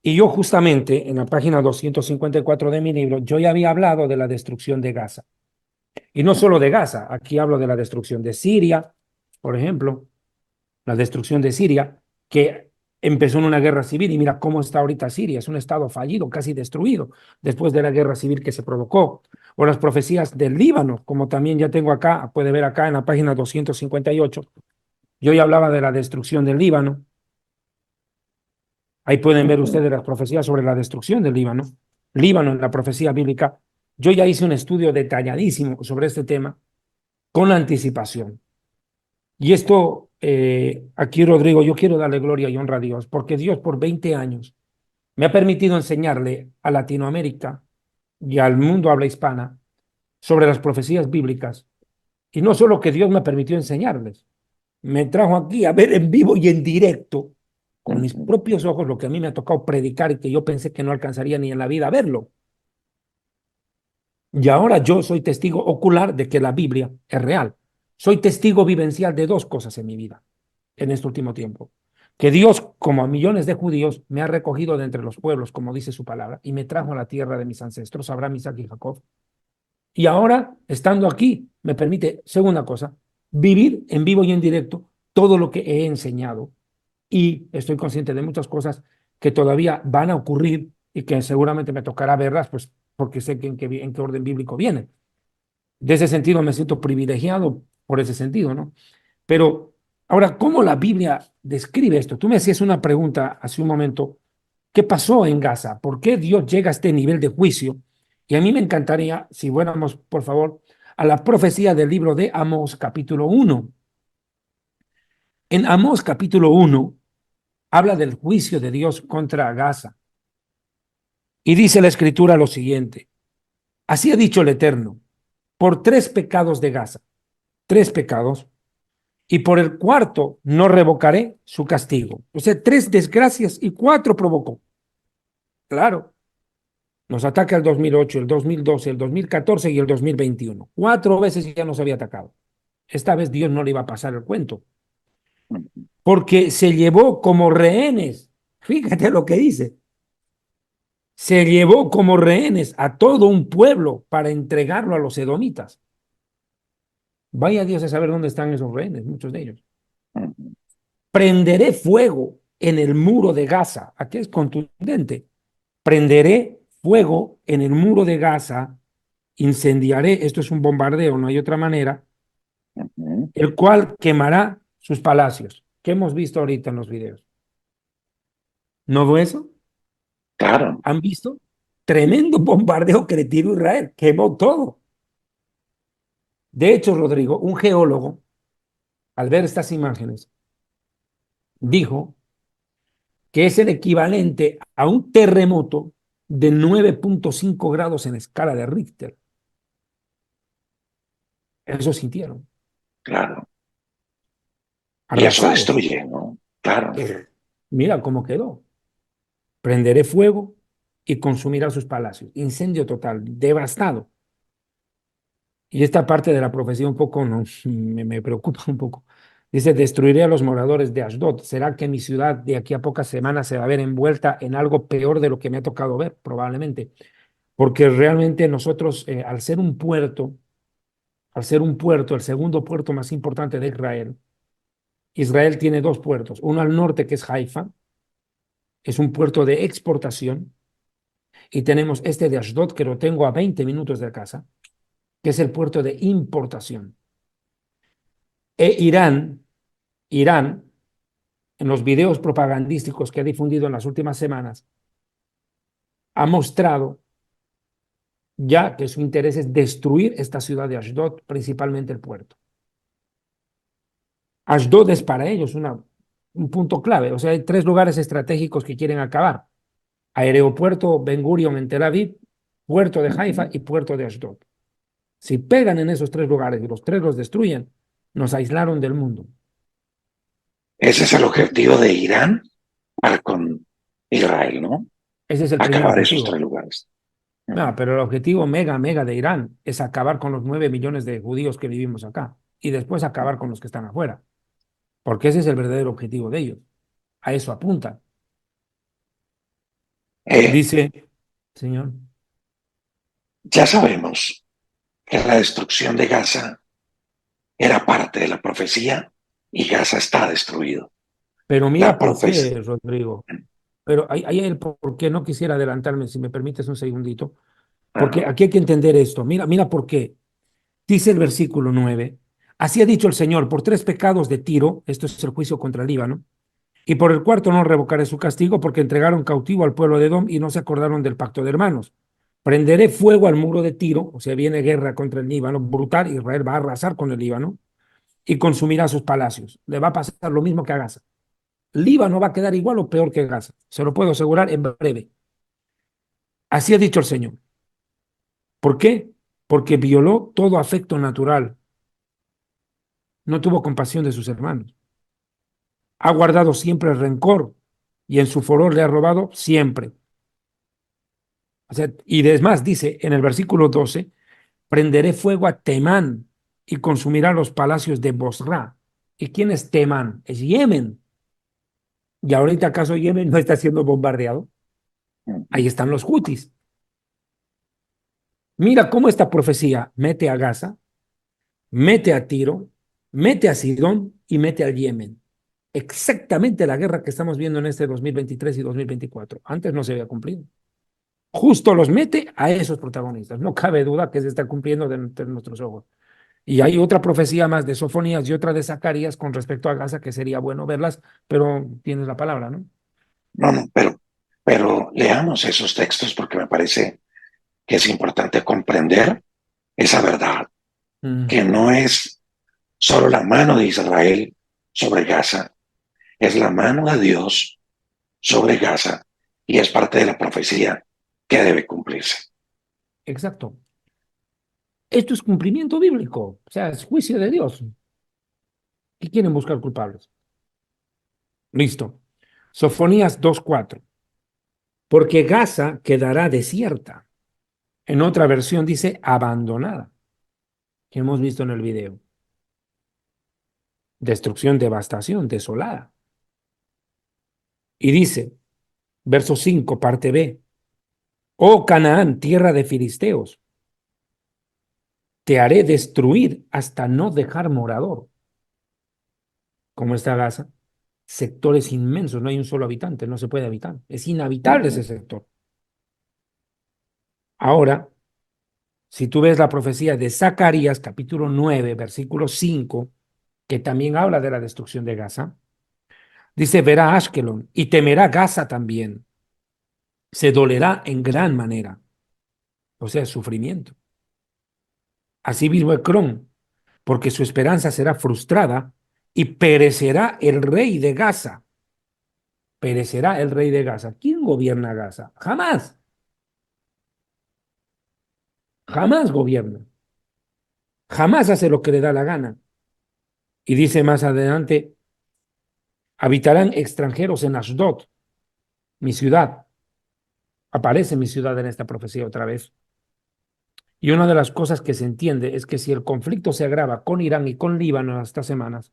Y yo justamente en la página 254 de mi libro, yo ya había hablado de la destrucción de Gaza. Y no solo de Gaza, aquí hablo de la destrucción de Siria, por ejemplo, la destrucción de Siria, que empezó en una guerra civil y mira cómo está ahorita Siria, es un estado fallido, casi destruido, después de la guerra civil que se provocó. O las profecías del Líbano, como también ya tengo acá, puede ver acá en la página 258, yo ya hablaba de la destrucción del Líbano. Ahí pueden ver ustedes las profecías sobre la destrucción del Líbano. Líbano en la profecía bíblica. Yo ya hice un estudio detalladísimo sobre este tema con anticipación. Y esto, aquí Rodrigo, yo quiero darle gloria y honra a Dios, porque Dios por 20 años me ha permitido enseñarle a Latinoamérica y al mundo habla hispana sobre las profecías bíblicas. Y no solo que Dios me permitió enseñarles, me trajo aquí a ver en vivo y en directo, con mis propios ojos, lo que a mí me ha tocado predicar y que yo pensé que no alcanzaría ni en la vida a verlo. Y ahora yo soy testigo ocular de que la Biblia es real. Soy testigo vivencial de dos cosas en mi vida, en este último tiempo. Que Dios, como a millones de judíos, me ha recogido de entre los pueblos, como dice su palabra, y me trajo a la tierra de mis ancestros, Abraham, Isaac y Jacob. Y ahora, estando aquí, me permite, segunda cosa, vivir en vivo y en directo todo lo que he enseñado. Y estoy consciente de muchas cosas que todavía van a ocurrir y que seguramente me tocará verlas, pues porque sé que en qué orden bíblico viene. De ese sentido me siento privilegiado por ese sentido, ¿no? Pero ahora, ¿cómo la Biblia describe esto? Tú me hacías una pregunta hace un momento, ¿qué pasó en Gaza? ¿Por qué Dios llega a este nivel de juicio? Y a mí me encantaría, si fuéramos, por favor, a la profecía del libro de Amós, capítulo 1. En Amós, capítulo 1, habla del juicio de Dios contra Gaza. Y dice la Escritura lo siguiente: así ha dicho el Eterno, por 3 pecados de Gaza, 3 pecados, y por el cuarto no revocaré su castigo. O sea, 3 desgracias y 4 provocó. Claro, nos ataca el 2008, el 2012, el 2014 y el 2021. 4 veces ya nos había atacado. Esta vez Dios no le iba a pasar el cuento, porque se llevó como rehenes. Fíjate lo que dice. Se llevó como rehenes a todo un pueblo para entregarlo a los edomitas. Vaya Dios a saber dónde están esos rehenes, muchos de ellos. Prenderé fuego en el muro de Gaza. Aquí es contundente. Prenderé fuego en el muro de Gaza, incendiaré, esto es un bombardeo, no hay otra manera, Ujú. el cual quemará sus palacios, que hemos visto ahorita en los videos. ¿No fue eso? Claro, ¿Han visto? Tremendo bombardeo que le tiró Israel, quemó todo. De hecho, Rodrigo, un geólogo, al ver estas imágenes, dijo que es el equivalente a un terremoto de 9.5 grados en escala de Richter. Eso sintieron, claro. Y eso arrasados. destruye, ¿no? Claro. Mira cómo quedó. Prenderé fuego y consumirá sus palacios. Incendio total, devastado. Y esta parte de la profecía un poco me preocupa un poco. Dice, destruiré a los moradores de Ashdod. ¿Será que mi ciudad de aquí a pocas semanas se va a ver envuelta en algo peor de lo que me ha tocado ver? Probablemente. Porque realmente nosotros, al ser un puerto, el segundo puerto más importante de Israel, Israel tiene dos puertos. Uno al norte, que es Haifa, es un puerto de exportación, y tenemos este de Ashdod, que lo tengo a 20 minutos de casa, que es el puerto de importación. E Irán, en los videos propagandísticos que ha difundido en las últimas semanas, ha mostrado ya que su interés es destruir esta ciudad de Ashdod, principalmente el puerto. Ashdod es para ellos un punto clave, o sea, hay tres lugares estratégicos que quieren acabar: aeropuerto Ben Gurion en Tel Aviv, puerto de Haifa y puerto de Ashdod. Si pegan en esos tres lugares y los tres los destruyen, nos aislaron del mundo. Ese es el objetivo de Irán para con Israel, ¿no? Ese es el primer Acabar esos tres objetivo. lugares. No, pero el objetivo mega de Irán es acabar con los 9 millones de judíos que vivimos acá y después acabar con los que están afuera, porque ese es el verdadero objetivo de ellos. A eso apunta. Eh, Dice, señor, ya sabemos que la destrucción de Gaza era parte de la profecía y Gaza está destruido. pero La mira por profecía. qué, Rodrigo. Pero hay el por qué, no quisiera adelantarme, si me permites un segundito, porque aquí hay que entender esto. Mira por qué. Dice el versículo 9, así ha dicho el Señor, por 3 pecados de Tiro, esto es el juicio contra el Líbano, y por el cuarto no revocaré su castigo, porque entregaron cautivo al pueblo de Edom y no se acordaron del pacto de hermanos. Prenderé fuego al muro de Tiro, o sea, viene guerra contra el Líbano, brutal, Israel va a arrasar con el Líbano y consumirá sus palacios. Le va a pasar lo mismo que a Gaza. Líbano va a quedar igual o peor que Gaza, se lo puedo asegurar en breve. Así ha dicho el Señor. ¿Por qué? Porque violó todo afecto natural, no tuvo compasión de sus hermanos, ha guardado siempre el rencor y en su furor le ha robado siempre. O sea, y además dice en el versículo 12, prenderé fuego a Temán y consumirá los palacios de Bosra. ¿Y quién es Temán? Es Yemen. ¿Y ahorita acaso Yemen no está siendo bombardeado? Ahí están los hutis. Mira cómo esta profecía mete a Gaza, mete a Tiro, mete a Sidón y mete al Yemen. Exactamente la guerra que estamos viendo en este 2023 y 2024. Antes no se había cumplido. Justo los mete a esos protagonistas. No cabe duda que se está cumpliendo de nuestros ojos. Y hay otra profecía más de Sofonías y otra de Zacarías con respecto a Gaza que sería bueno verlas, pero tienes la palabra, ¿no? No, no, pero leamos esos textos porque me parece que es importante comprender esa verdad, Mm, que no es solo la mano de Israel sobre Gaza, es la mano de Dios sobre Gaza y es parte de la profecía que debe cumplirse. exacto. Esto es cumplimiento bíblico, o sea, es juicio de Dios. ¿Qué quieren buscar culpables? Listo. Sofonías 2:4. Porque Gaza quedará desierta. En otra versión dice abandonada, que hemos visto en el video. Destrucción, devastación, desolada. Y dice, verso 5, parte B, oh Canaán, tierra de filisteos, te haré destruir hasta no dejar morador. ¿Cómo está Gaza? sectores inmensos, no hay un solo habitante, no se puede habitar, es inhabitable ese sector. Ahora, si tú ves la profecía de Zacarías, capítulo 9, versículo 5, que también habla de la destrucción de Gaza, dice, verá Ashkelon y temerá Gaza también, se dolerá en gran manera, o sea, sufrimiento. Asimismo Ecrón, porque su esperanza será frustrada y perecerá el rey de Gaza. Perecerá el rey de Gaza. ¿Quién gobierna Gaza? Jamás. Jamás gobierna. Jamás hace lo que le da la gana. Y dice más adelante, habitarán extranjeros en Ashdod, mi ciudad. Aparece mi ciudad en esta profecía otra vez. Y una de las cosas que se entiende es que si el conflicto se agrava con Irán y con Líbano en estas semanas,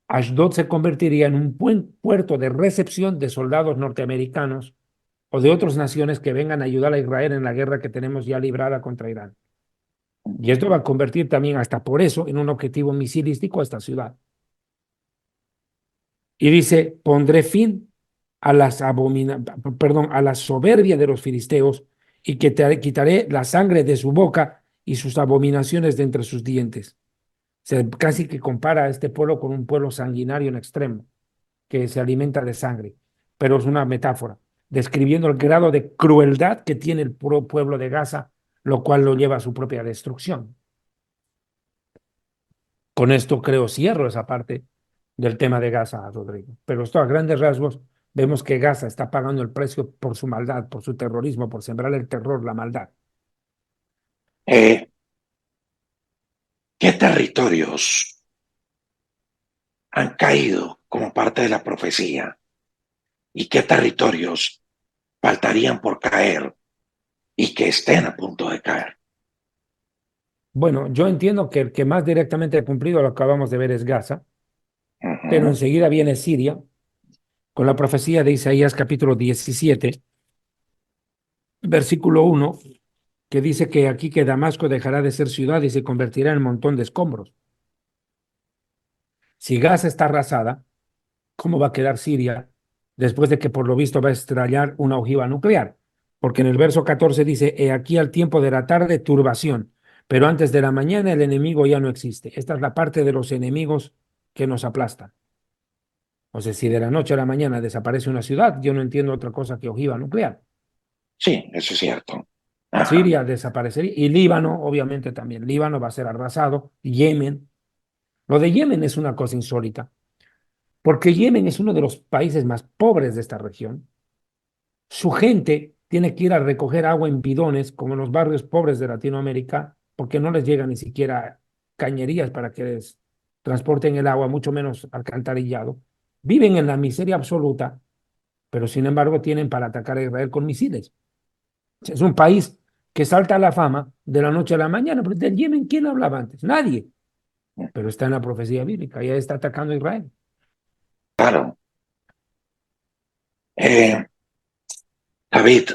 Ashdod se convertiría en un buen puerto de recepción de soldados norteamericanos o de otras naciones que vengan a ayudar a Israel en la guerra que tenemos ya librada contra Irán. Y esto va a convertir también, hasta por eso, en un objetivo misilístico a esta ciudad. Y dice, pondré fin a a la soberbia de los filisteos y que quitaré la sangre de su boca y sus abominaciones de entre sus dientes. O sea, casi que compara a este pueblo con un pueblo sanguinario en extremo, que se alimenta de sangre, pero es una metáfora, describiendo el grado de crueldad que tiene el puro pueblo de Gaza, lo cual lo lleva a su propia destrucción. Con esto creo cierro esa parte del tema de Gaza, Rodrigo. Pero esto a grandes rasgos vemos que Gaza está pagando el precio por su maldad, por su terrorismo, por sembrar el terror, la maldad. ¿Qué territorios han caído como parte de la profecía y qué territorios faltarían por caer y que estén a punto de caer? Bueno, yo entiendo que el que más directamente ha cumplido lo que acabamos de ver es Gaza, pero enseguida viene Siria, con la profecía de Isaías capítulo 17, versículo 1, que dice que aquí que Damasco dejará de ser ciudad y se convertirá en un montón de escombros. Si Gaza está arrasada, ¿cómo va a quedar Siria después de que por lo visto va a estrellar una ojiva nuclear? Porque en el verso 14 dice, he aquí al tiempo de la tarde turbación, pero antes de la mañana el enemigo ya no existe. Esta es la parte de los enemigos que nos aplastan. O sea, si de la noche a la mañana desaparece una ciudad, yo no entiendo otra cosa que ojiva nuclear. Sí, eso es cierto. Ajá. Siria desaparecería y Líbano, obviamente también. Líbano va a ser arrasado. Yemen. Lo de Yemen es una cosa insólita, porque Yemen es uno de los países más pobres de esta región. Su gente tiene que ir a recoger agua en bidones, como en los barrios pobres de Latinoamérica, porque no les llega ni siquiera cañerías para que les transporten el agua, mucho menos alcantarillado. Viven en la miseria absoluta, pero sin embargo tienen para atacar a Israel con misiles. Es un país que salta a la fama de la noche a la mañana, pero del Yemen, ¿quién hablaba antes? Nadie. Pero está en la profecía bíblica, ya está atacando a Israel. Claro. David,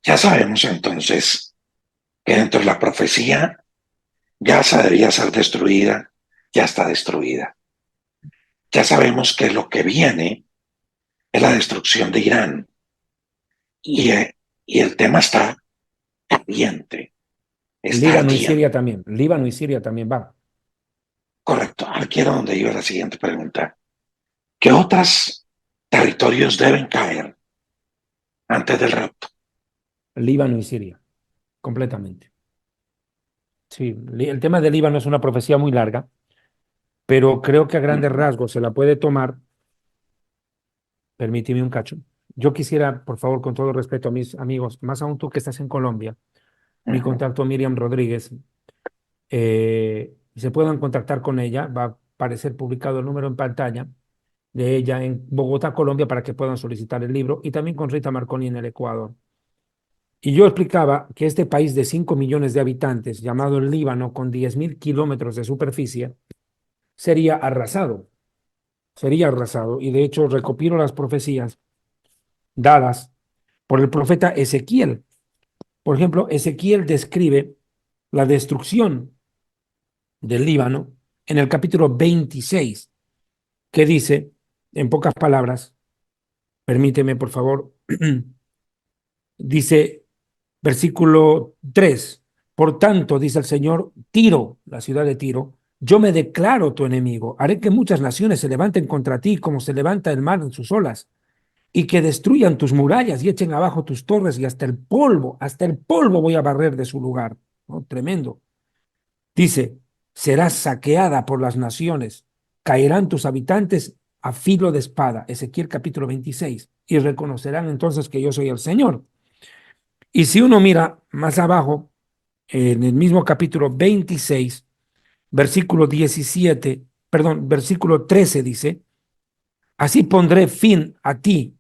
ya sabemos entonces que dentro de la profecía Gaza debía ser destruida, ya está destruida. Ya sabemos que lo que viene es la destrucción de Irán y el tema está caliente. Está Líbano y ardiente. Siria también. Líbano y Siria también van. Correcto. Aquí era donde iba la siguiente pregunta. ¿Qué otros territorios deben caer antes del rapto? Líbano y Siria, completamente. Sí, el tema de Líbano es una profecía muy larga, pero creo que a grandes rasgos se la puede tomar. Permíteme un cacho. Yo quisiera, por favor, con todo respeto a mis amigos, más aún tú que estás en Colombia, mi contacto Miriam Rodríguez, se puedan contactar con ella, va a aparecer publicado el número en pantalla de ella en Bogotá, Colombia, para que puedan solicitar el libro, y también con Rita Marconi en el Ecuador. Y yo explicaba que este país de 5 millones de habitantes, llamado el Líbano, con 10.000 kilómetros de superficie, sería arrasado. Sería arrasado. Y de hecho recopilo las profecías dadas por el profeta Ezequiel. Por ejemplo, Ezequiel describe la destrucción del Líbano en el capítulo 26, que dice, en pocas palabras, permíteme por favor, dice, versículo 3, por tanto, dice el Señor, Tiro, la ciudad de Tiro, yo me declaro tu enemigo, haré que muchas naciones se levanten contra ti como se levanta el mar en sus olas, y que destruyan tus murallas y echen abajo tus torres y hasta el polvo voy a barrer de su lugar. ¿No? Tremendo. Dice, serás saqueada por las naciones, caerán tus habitantes a filo de espada. Ezequiel capítulo 26. Y reconocerán entonces que yo soy el Señor. Y si uno mira más abajo, en el mismo capítulo 26, versículo 17, perdón, versículo 13 dice, así pondré fin a ti.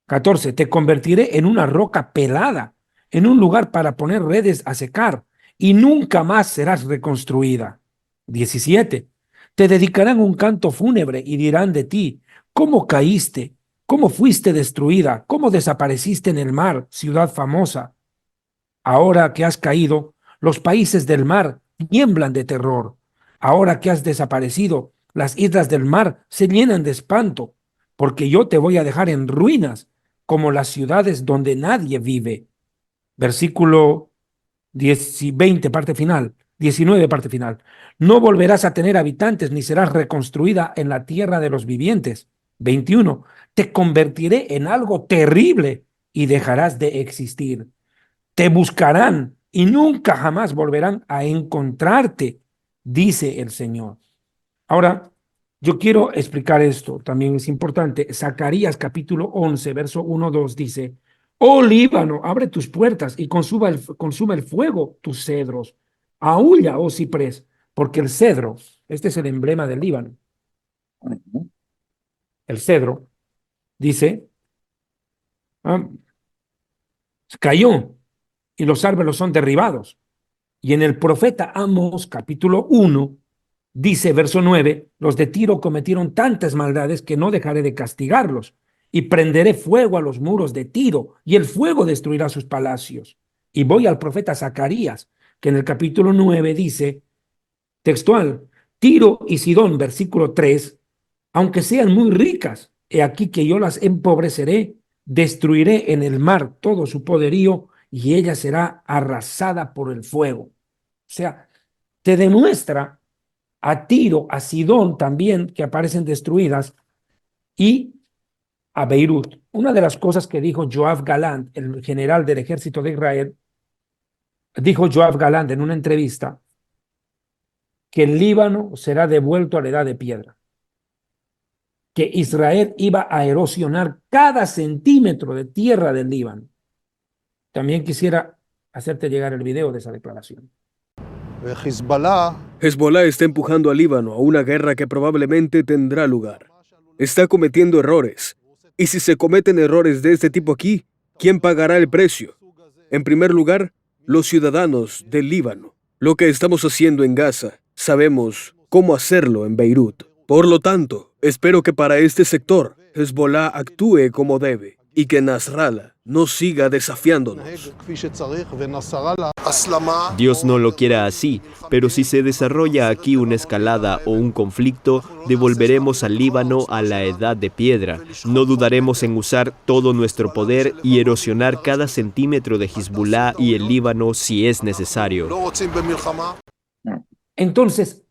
14, te convertiré en una roca pelada, en un lugar para poner redes a secar, y nunca más serás reconstruida. 17, te dedicarán un canto fúnebre y dirán de ti, ¿cómo caíste? ¿Cómo fuiste destruida? ¿Cómo desapareciste en el mar, ciudad famosa? Ahora que has caído, los países del mar tiemblan de terror. Ahora que has desaparecido, las islas del mar se llenan de espanto, porque yo te voy a dejar en ruinas, como las ciudades donde nadie vive. Versículo 10 y 20, parte final, 19, parte final. No volverás a tener habitantes, ni serás reconstruida en la tierra de los vivientes. 21, te convertiré en algo terrible y dejarás de existir. Te buscarán y nunca jamás volverán a encontrarte, dice el Señor. Ahora, yo quiero explicar esto, también es importante. Zacarías capítulo 11, verso 1-2 dice, oh Líbano, abre tus puertas y consuma el fuego tus cedros. Aúlla, oh ciprés, porque el cedro, este es el emblema del Líbano. El cedro, dice, cayó y los árboles son derribados. Y en el profeta Amos, capítulo 1, dice, verso 9, los de Tiro cometieron tantas maldades que no dejaré de castigarlos, y prenderé fuego a los muros de Tiro, y el fuego destruirá sus palacios. Y voy al profeta Zacarías, que en el capítulo 9 dice, textual, Tiro y Sidón, versículo 3, aunque sean muy ricas, he aquí que yo las empobreceré, destruiré en el mar todo su poderío, y ella será arrasada por el fuego. O sea, te demuestra a Tiro, a Sidón también, que aparecen destruidas, y a Beirut. Una de las cosas que dijo Yoav Galant, el general del ejército de Israel, dijo Yoav Galant en una entrevista que el Líbano será devuelto a la edad de piedra, que Israel iba a erosionar cada centímetro de tierra del Líbano. También quisiera hacerte llegar el video de esa declaración. Hezbollah está empujando al Líbano a una guerra que probablemente tendrá lugar. Está cometiendo errores. Y si se cometen errores de este tipo aquí, ¿quién pagará el precio? En primer lugar, los ciudadanos del Líbano. Lo que estamos haciendo en Gaza, sabemos cómo hacerlo en Beirut. Por lo tanto, espero que para este sector, Hezbollah actúe como debe y que Nasrallah no siga desafiándonos. Dios no lo quiera así, pero si se desarrolla aquí una escalada o un conflicto, devolveremos al Líbano a la edad de piedra. No dudaremos en usar todo nuestro poder y erosionar cada centímetro de Hezbollah y el Líbano si es necesario. Entonces,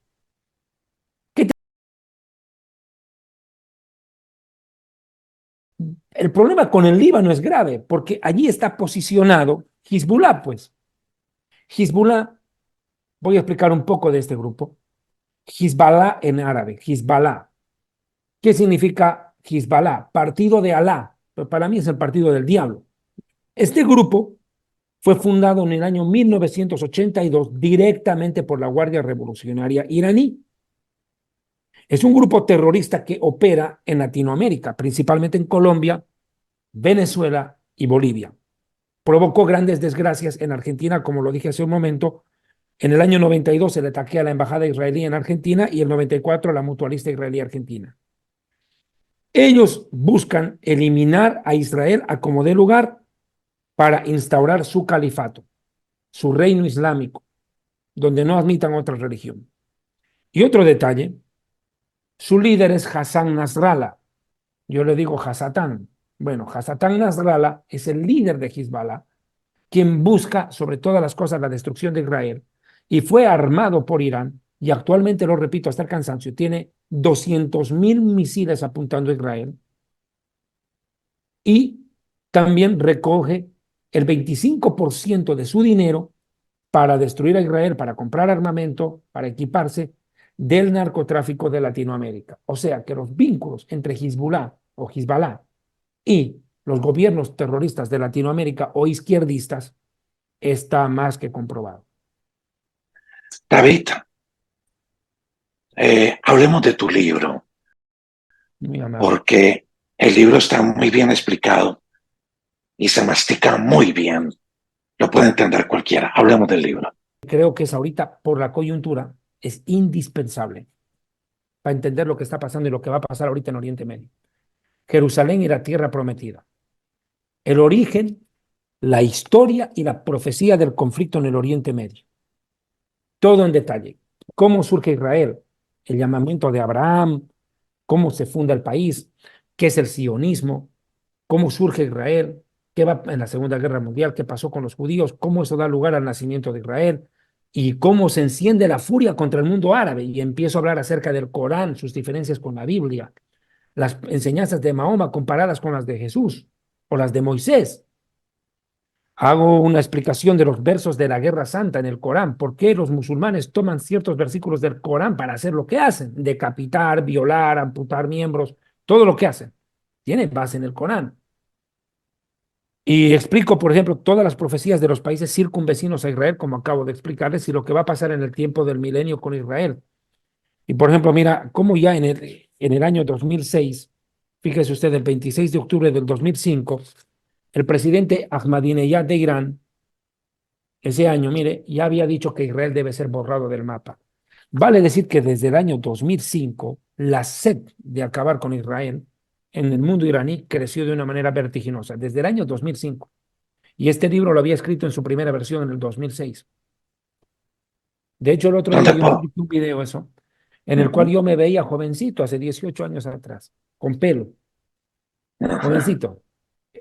el problema con el Líbano es grave, porque allí está posicionado Hezbollah, pues. Hezbollah, voy a explicar un poco de este grupo. Hezbollah en árabe, Hezbollah. ¿Qué significa Hezbollah? Partido de Alá, pero para mí es el partido del diablo. Este grupo fue fundado en el año 1982 directamente por la Guardia Revolucionaria iraní. Es un grupo terrorista que opera en Latinoamérica, principalmente en Colombia, Venezuela y Bolivia. Provocó grandes desgracias en Argentina, como lo dije hace un momento. En el año 92 se le ataqué a la embajada israelí en Argentina y en el 94 a la mutualista israelí argentina. Ellos buscan eliminar a Israel a como dé lugar para instaurar su califato, su reino islámico, donde no admitan otra religión. Y otro detalle, su líder es Hassan Nasrallah. Yo le digo Hasatán. Bueno, Hasatán Nasrallah es el líder de Hezbollah, quien busca sobre todas las cosas la destrucción de Israel, y fue armado por Irán, y actualmente, lo repito hasta el cansancio, tiene 200.000 misiles apuntando a Israel, y también recoge el 25% de su dinero para destruir a Israel, para comprar armamento, para equiparse del narcotráfico de Latinoamérica. O sea que los vínculos entre Hezbollah y los gobiernos terroristas de Latinoamérica o izquierdistas está más que comprobado. David, hablemos de tu libro, porque el libro está muy bien explicado y se mastica muy bien. Lo puede entender cualquiera. Hablemos del libro. Creo que es ahorita, por la coyuntura, es indispensable para entender lo que está pasando y lo que va a pasar ahorita en Oriente Medio. Jerusalén y la tierra prometida. El origen, la historia y la profecía del conflicto en el Oriente Medio. Todo en detalle. Cómo surge Israel, el llamamiento de Abraham, cómo se funda el país, qué es el sionismo, cómo surge Israel, qué va en la Segunda Guerra Mundial, qué pasó con los judíos, cómo eso da lugar al nacimiento de Israel y cómo se enciende la furia contra el mundo árabe. Y empiezo a hablar acerca del Corán, sus diferencias con la Biblia, las enseñanzas de Mahoma comparadas con las de Jesús o las de Moisés. Hago una explicación de los versos de la Guerra Santa en el Corán. ¿Por qué los musulmanes toman ciertos versículos del Corán para hacer lo que hacen? Decapitar, violar, amputar miembros, todo lo que hacen. Tiene base en el Corán. Y explico, por ejemplo, todas las profecías de los países circunvecinos a Israel, como acabo de explicarles, y lo que va a pasar en el tiempo del milenio con Israel. Y, por ejemplo, mira, cómo ya en el año 2006, fíjese usted, el 26 de octubre del 2005, el presidente Ahmadinejad de Irán, ese año, mire, ya había dicho que Israel debe ser borrado del mapa. Vale decir que desde el año 2005, la sed de acabar con Israel en el mundo iraní creció de una manera vertiginosa, desde el año 2005. Y este libro lo había escrito en su primera versión en el 2006. De hecho, el otro día yo publiqué un video eso, en el cual yo me veía jovencito, hace 18 años atrás, con pelo, jovencito,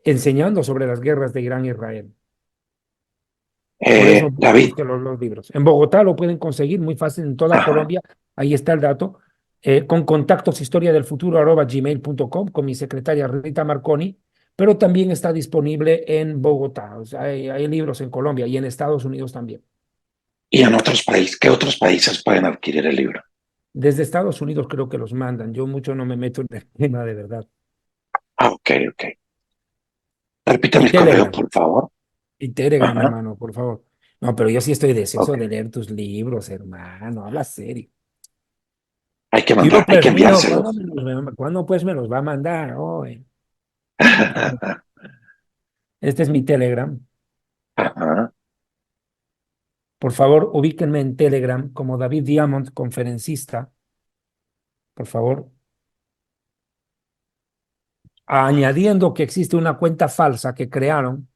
enseñando sobre las guerras de Irán e Israel. Por eso David, los libros. En Bogotá lo pueden conseguir muy fácil, en toda Colombia, ahí está el dato, con contactos historiadelfuturo@gmail.com con mi secretaria Rita Marconi, pero también está disponible en Bogotá. O sea, hay libros en Colombia y en Estados Unidos también. ¿y en otros países? ¿Qué otros países pueden adquirir el libro? Desde Estados Unidos creo que los mandan. Yo mucho no me meto en el tema de verdad. Ah, ok. Repítame el correo, por favor. Y Telegram, hermano, por favor. No, pero yo sí estoy deseoso de leer tus libros, hermano. Habla serio. Hay que mandar, hay que enviárselos. ¿Cuándo pues me los va a mandar? Este es mi Telegram. Por favor, ubíquenme en Telegram como David Diamond, conferencista. Por favor. Añadiendo que existe una cuenta falsa que crearon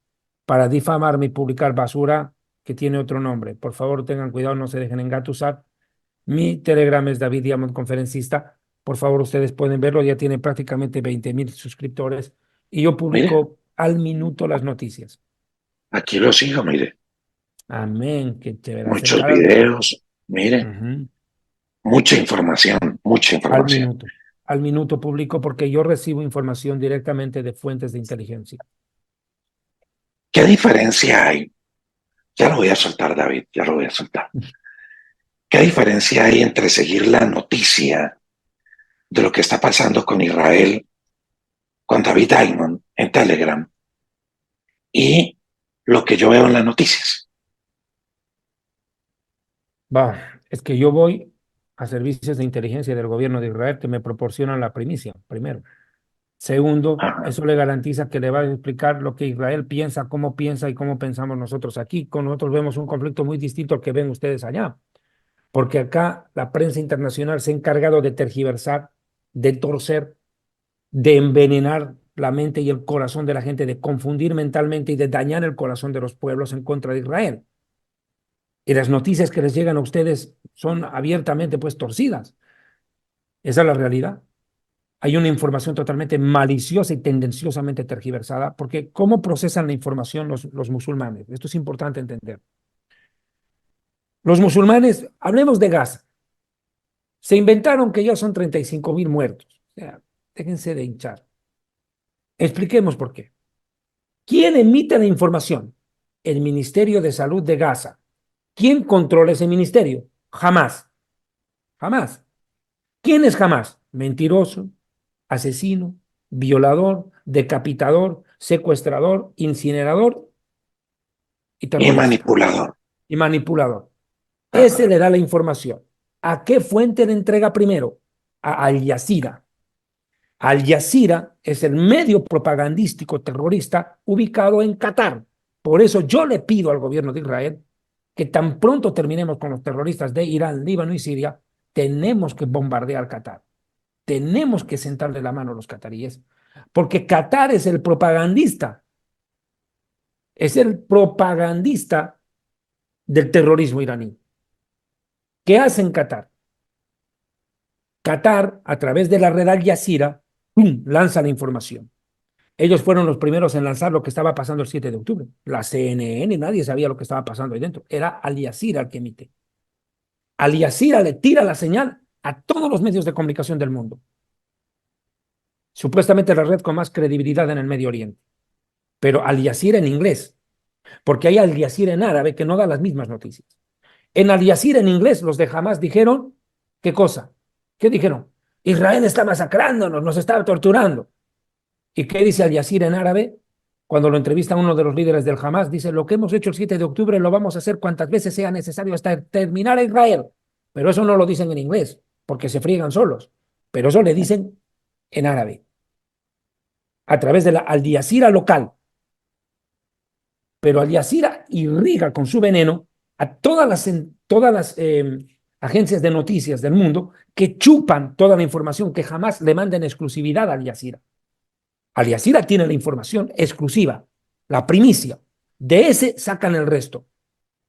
para difamarme y publicar basura que tiene otro nombre. Por favor, tengan cuidado, no se dejen engatusar. Mi Telegram es David Diamond, conferencista. Por favor, ustedes pueden verlo, ya tiene prácticamente 20,000 suscriptores. Y yo publico al minuto las noticias. Aquí lo sigo, mire. Amén, qué chévere. Muchos videos, mire. Mucha información. Al minuto publico porque yo recibo información directamente de fuentes de inteligencia. ¿Qué diferencia hay? Ya lo voy a soltar, David, ya lo voy a soltar. ¿Qué diferencia hay entre seguir la noticia de lo que está pasando con Israel, con David Diamond en Telegram, y lo que yo veo en las noticias? Es que yo voy a servicios de inteligencia del gobierno de Israel que me proporcionan la primicia, primero. Segundo, eso le garantiza que le va a explicar lo que Israel piensa, cómo piensa y cómo pensamos nosotros aquí. Con nosotros vemos un conflicto muy distinto al que ven ustedes allá. Porque acá la prensa internacional se ha encargado de tergiversar, de torcer, de envenenar la mente y el corazón de la gente, de confundir mentalmente y de dañar el corazón de los pueblos en contra de Israel. Y las noticias que les llegan a ustedes son abiertamente pues torcidas. Esa es la realidad. Hay una información totalmente maliciosa y tendenciosamente tergiversada, porque ¿cómo procesan la información los musulmanes? Esto es importante entender. Los musulmanes, hablemos de Gaza, se inventaron que ya son 35.000 muertos. O sea, déjense de hinchar. Expliquemos por qué. ¿Quién emite la información? El Ministerio de Salud de Gaza. ¿Quién controla ese ministerio? Hamás. Hamás. ¿Quién es Hamás? Mentiroso, asesino, violador, decapitador, secuestrador, incinerador y manipulador. Y manipulador. Ese le da la información. ¿A qué fuente le entrega primero? A Al Jazeera. Al Jazeera es el medio propagandístico terrorista ubicado en Qatar. Por eso yo le pido al gobierno de Israel que tan pronto terminemos con los terroristas de Irán, Líbano y Siria, tenemos que bombardear Qatar. Tenemos que sentarle la mano a los cataríes, porque Qatar es el propagandista. Es el propagandista del terrorismo iraní. ¿Qué hace en Qatar? Qatar, a través de la red Al Jazeera, lanza la información. Ellos fueron los primeros en lanzar lo que estaba pasando el 7 de octubre. La CNN, nadie sabía lo que estaba pasando ahí dentro. Era Al Jazeera el que emite. Al Jazeera le tira la señal a todos los medios de comunicación del mundo. Supuestamente la red con más credibilidad en el Medio Oriente. Pero Al Jazeera en inglés. Porque hay Al Jazeera en árabe que no da las mismas noticias. En Al Jazeera en inglés los de Hamás dijeron, ¿qué cosa? ¿Qué dijeron? Israel está masacrándonos, nos está torturando. ¿Y qué dice Al Jazeera en árabe? Cuando lo entrevista uno de los líderes del Hamás, dice, lo que hemos hecho el 7 de octubre lo vamos a hacer cuantas veces sea necesario hasta terminar a Israel. Pero eso no lo dicen en inglés, porque se friegan solos. Pero eso le dicen en árabe, a través de la Al Jazeera local. Pero Al Jazeera irriga con su veneno a todas las agencias de noticias del mundo que chupan toda la información que jamás le manda en exclusividad a Al Jazeera. Al Jazeera tiene la información exclusiva, la primicia. De ese sacan el resto.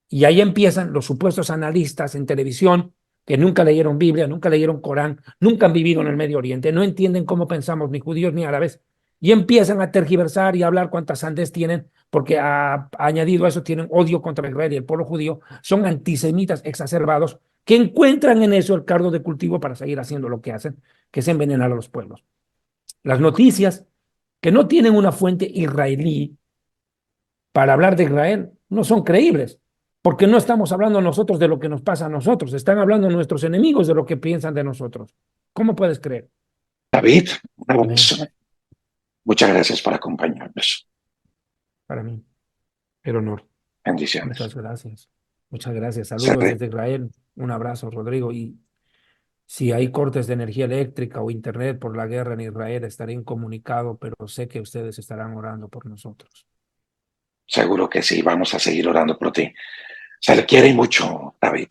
Y ahí empiezan los supuestos analistas en televisión que nunca leyeron Biblia, nunca leyeron Corán, nunca han vivido en el Medio Oriente, no entienden cómo pensamos ni judíos ni árabes, y empiezan a tergiversar y a hablar cuántas sandez tienen, porque añadido a eso tienen odio contra Israel y el pueblo judío, son antisemitas exacerbados que encuentran en eso el caldo de cultivo para seguir haciendo lo que hacen, que es envenenar a los pueblos. Las noticias que no tienen una fuente israelí para hablar de Israel no son creíbles, porque no estamos hablando nosotros de lo que nos pasa a nosotros, están hablando nuestros enemigos de lo que piensan de nosotros. ¿Cómo puedes creer? David, una bendición. Muchas gracias por acompañarnos. Para mí, el honor. Bendiciones. Muchas gracias. Muchas gracias. Saludos desde Israel. Un abrazo, Rodrigo. Y si hay cortes de energía eléctrica o internet por la guerra en Israel, estaré incomunicado, pero sé que ustedes estarán orando por nosotros. Seguro que sí, vamos a seguir orando por ti. Se le quiere mucho, David.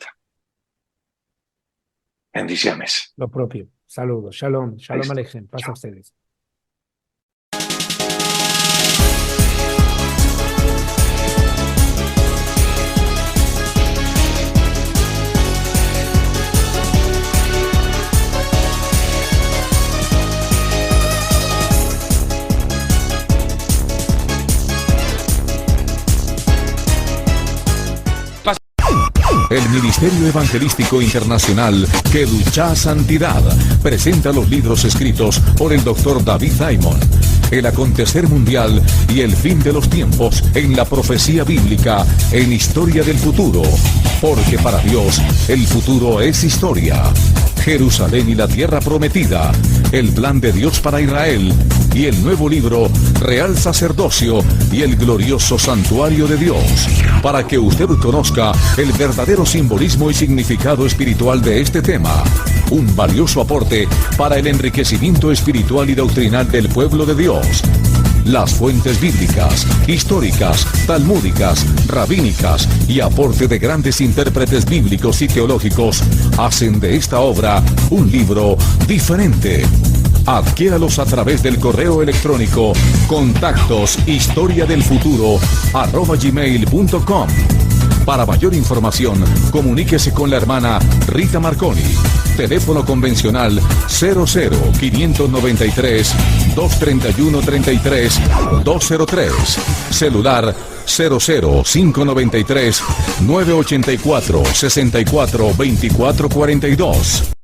Bendiciones. Lo propio. Saludos. Shalom. Shalom Listo. Aleichem. Paz a Chao. ustedes. El Ministerio Evangelístico Internacional Kedushá Santidad presenta los libros escritos por el Dr. David Diamond. El acontecer mundial y el fin de los tiempos en la profecía bíblica en historia del futuro. Porque para Dios el futuro es historia. Jerusalén y la tierra prometida, el plan de Dios para Israel y el nuevo libro Real Sacerdocio y el glorioso Santuario de Dios, para que usted conozca el verdadero simbolismo y significado espiritual de este tema. Un valioso aporte para el enriquecimiento espiritual y doctrinal del pueblo de Dios. Las fuentes bíblicas, históricas, talmúdicas, rabínicas y aporte de grandes intérpretes bíblicos y teológicos hacen de esta obra un libro diferente. Adquiéralos a través del correo electrónico contactos historiadelfuturo@gmail.com. Para mayor información, comuníquese con la hermana Rita Marconi. Teléfono convencional 00-593-231-33-203. Celular 00-593-984-64-24-42.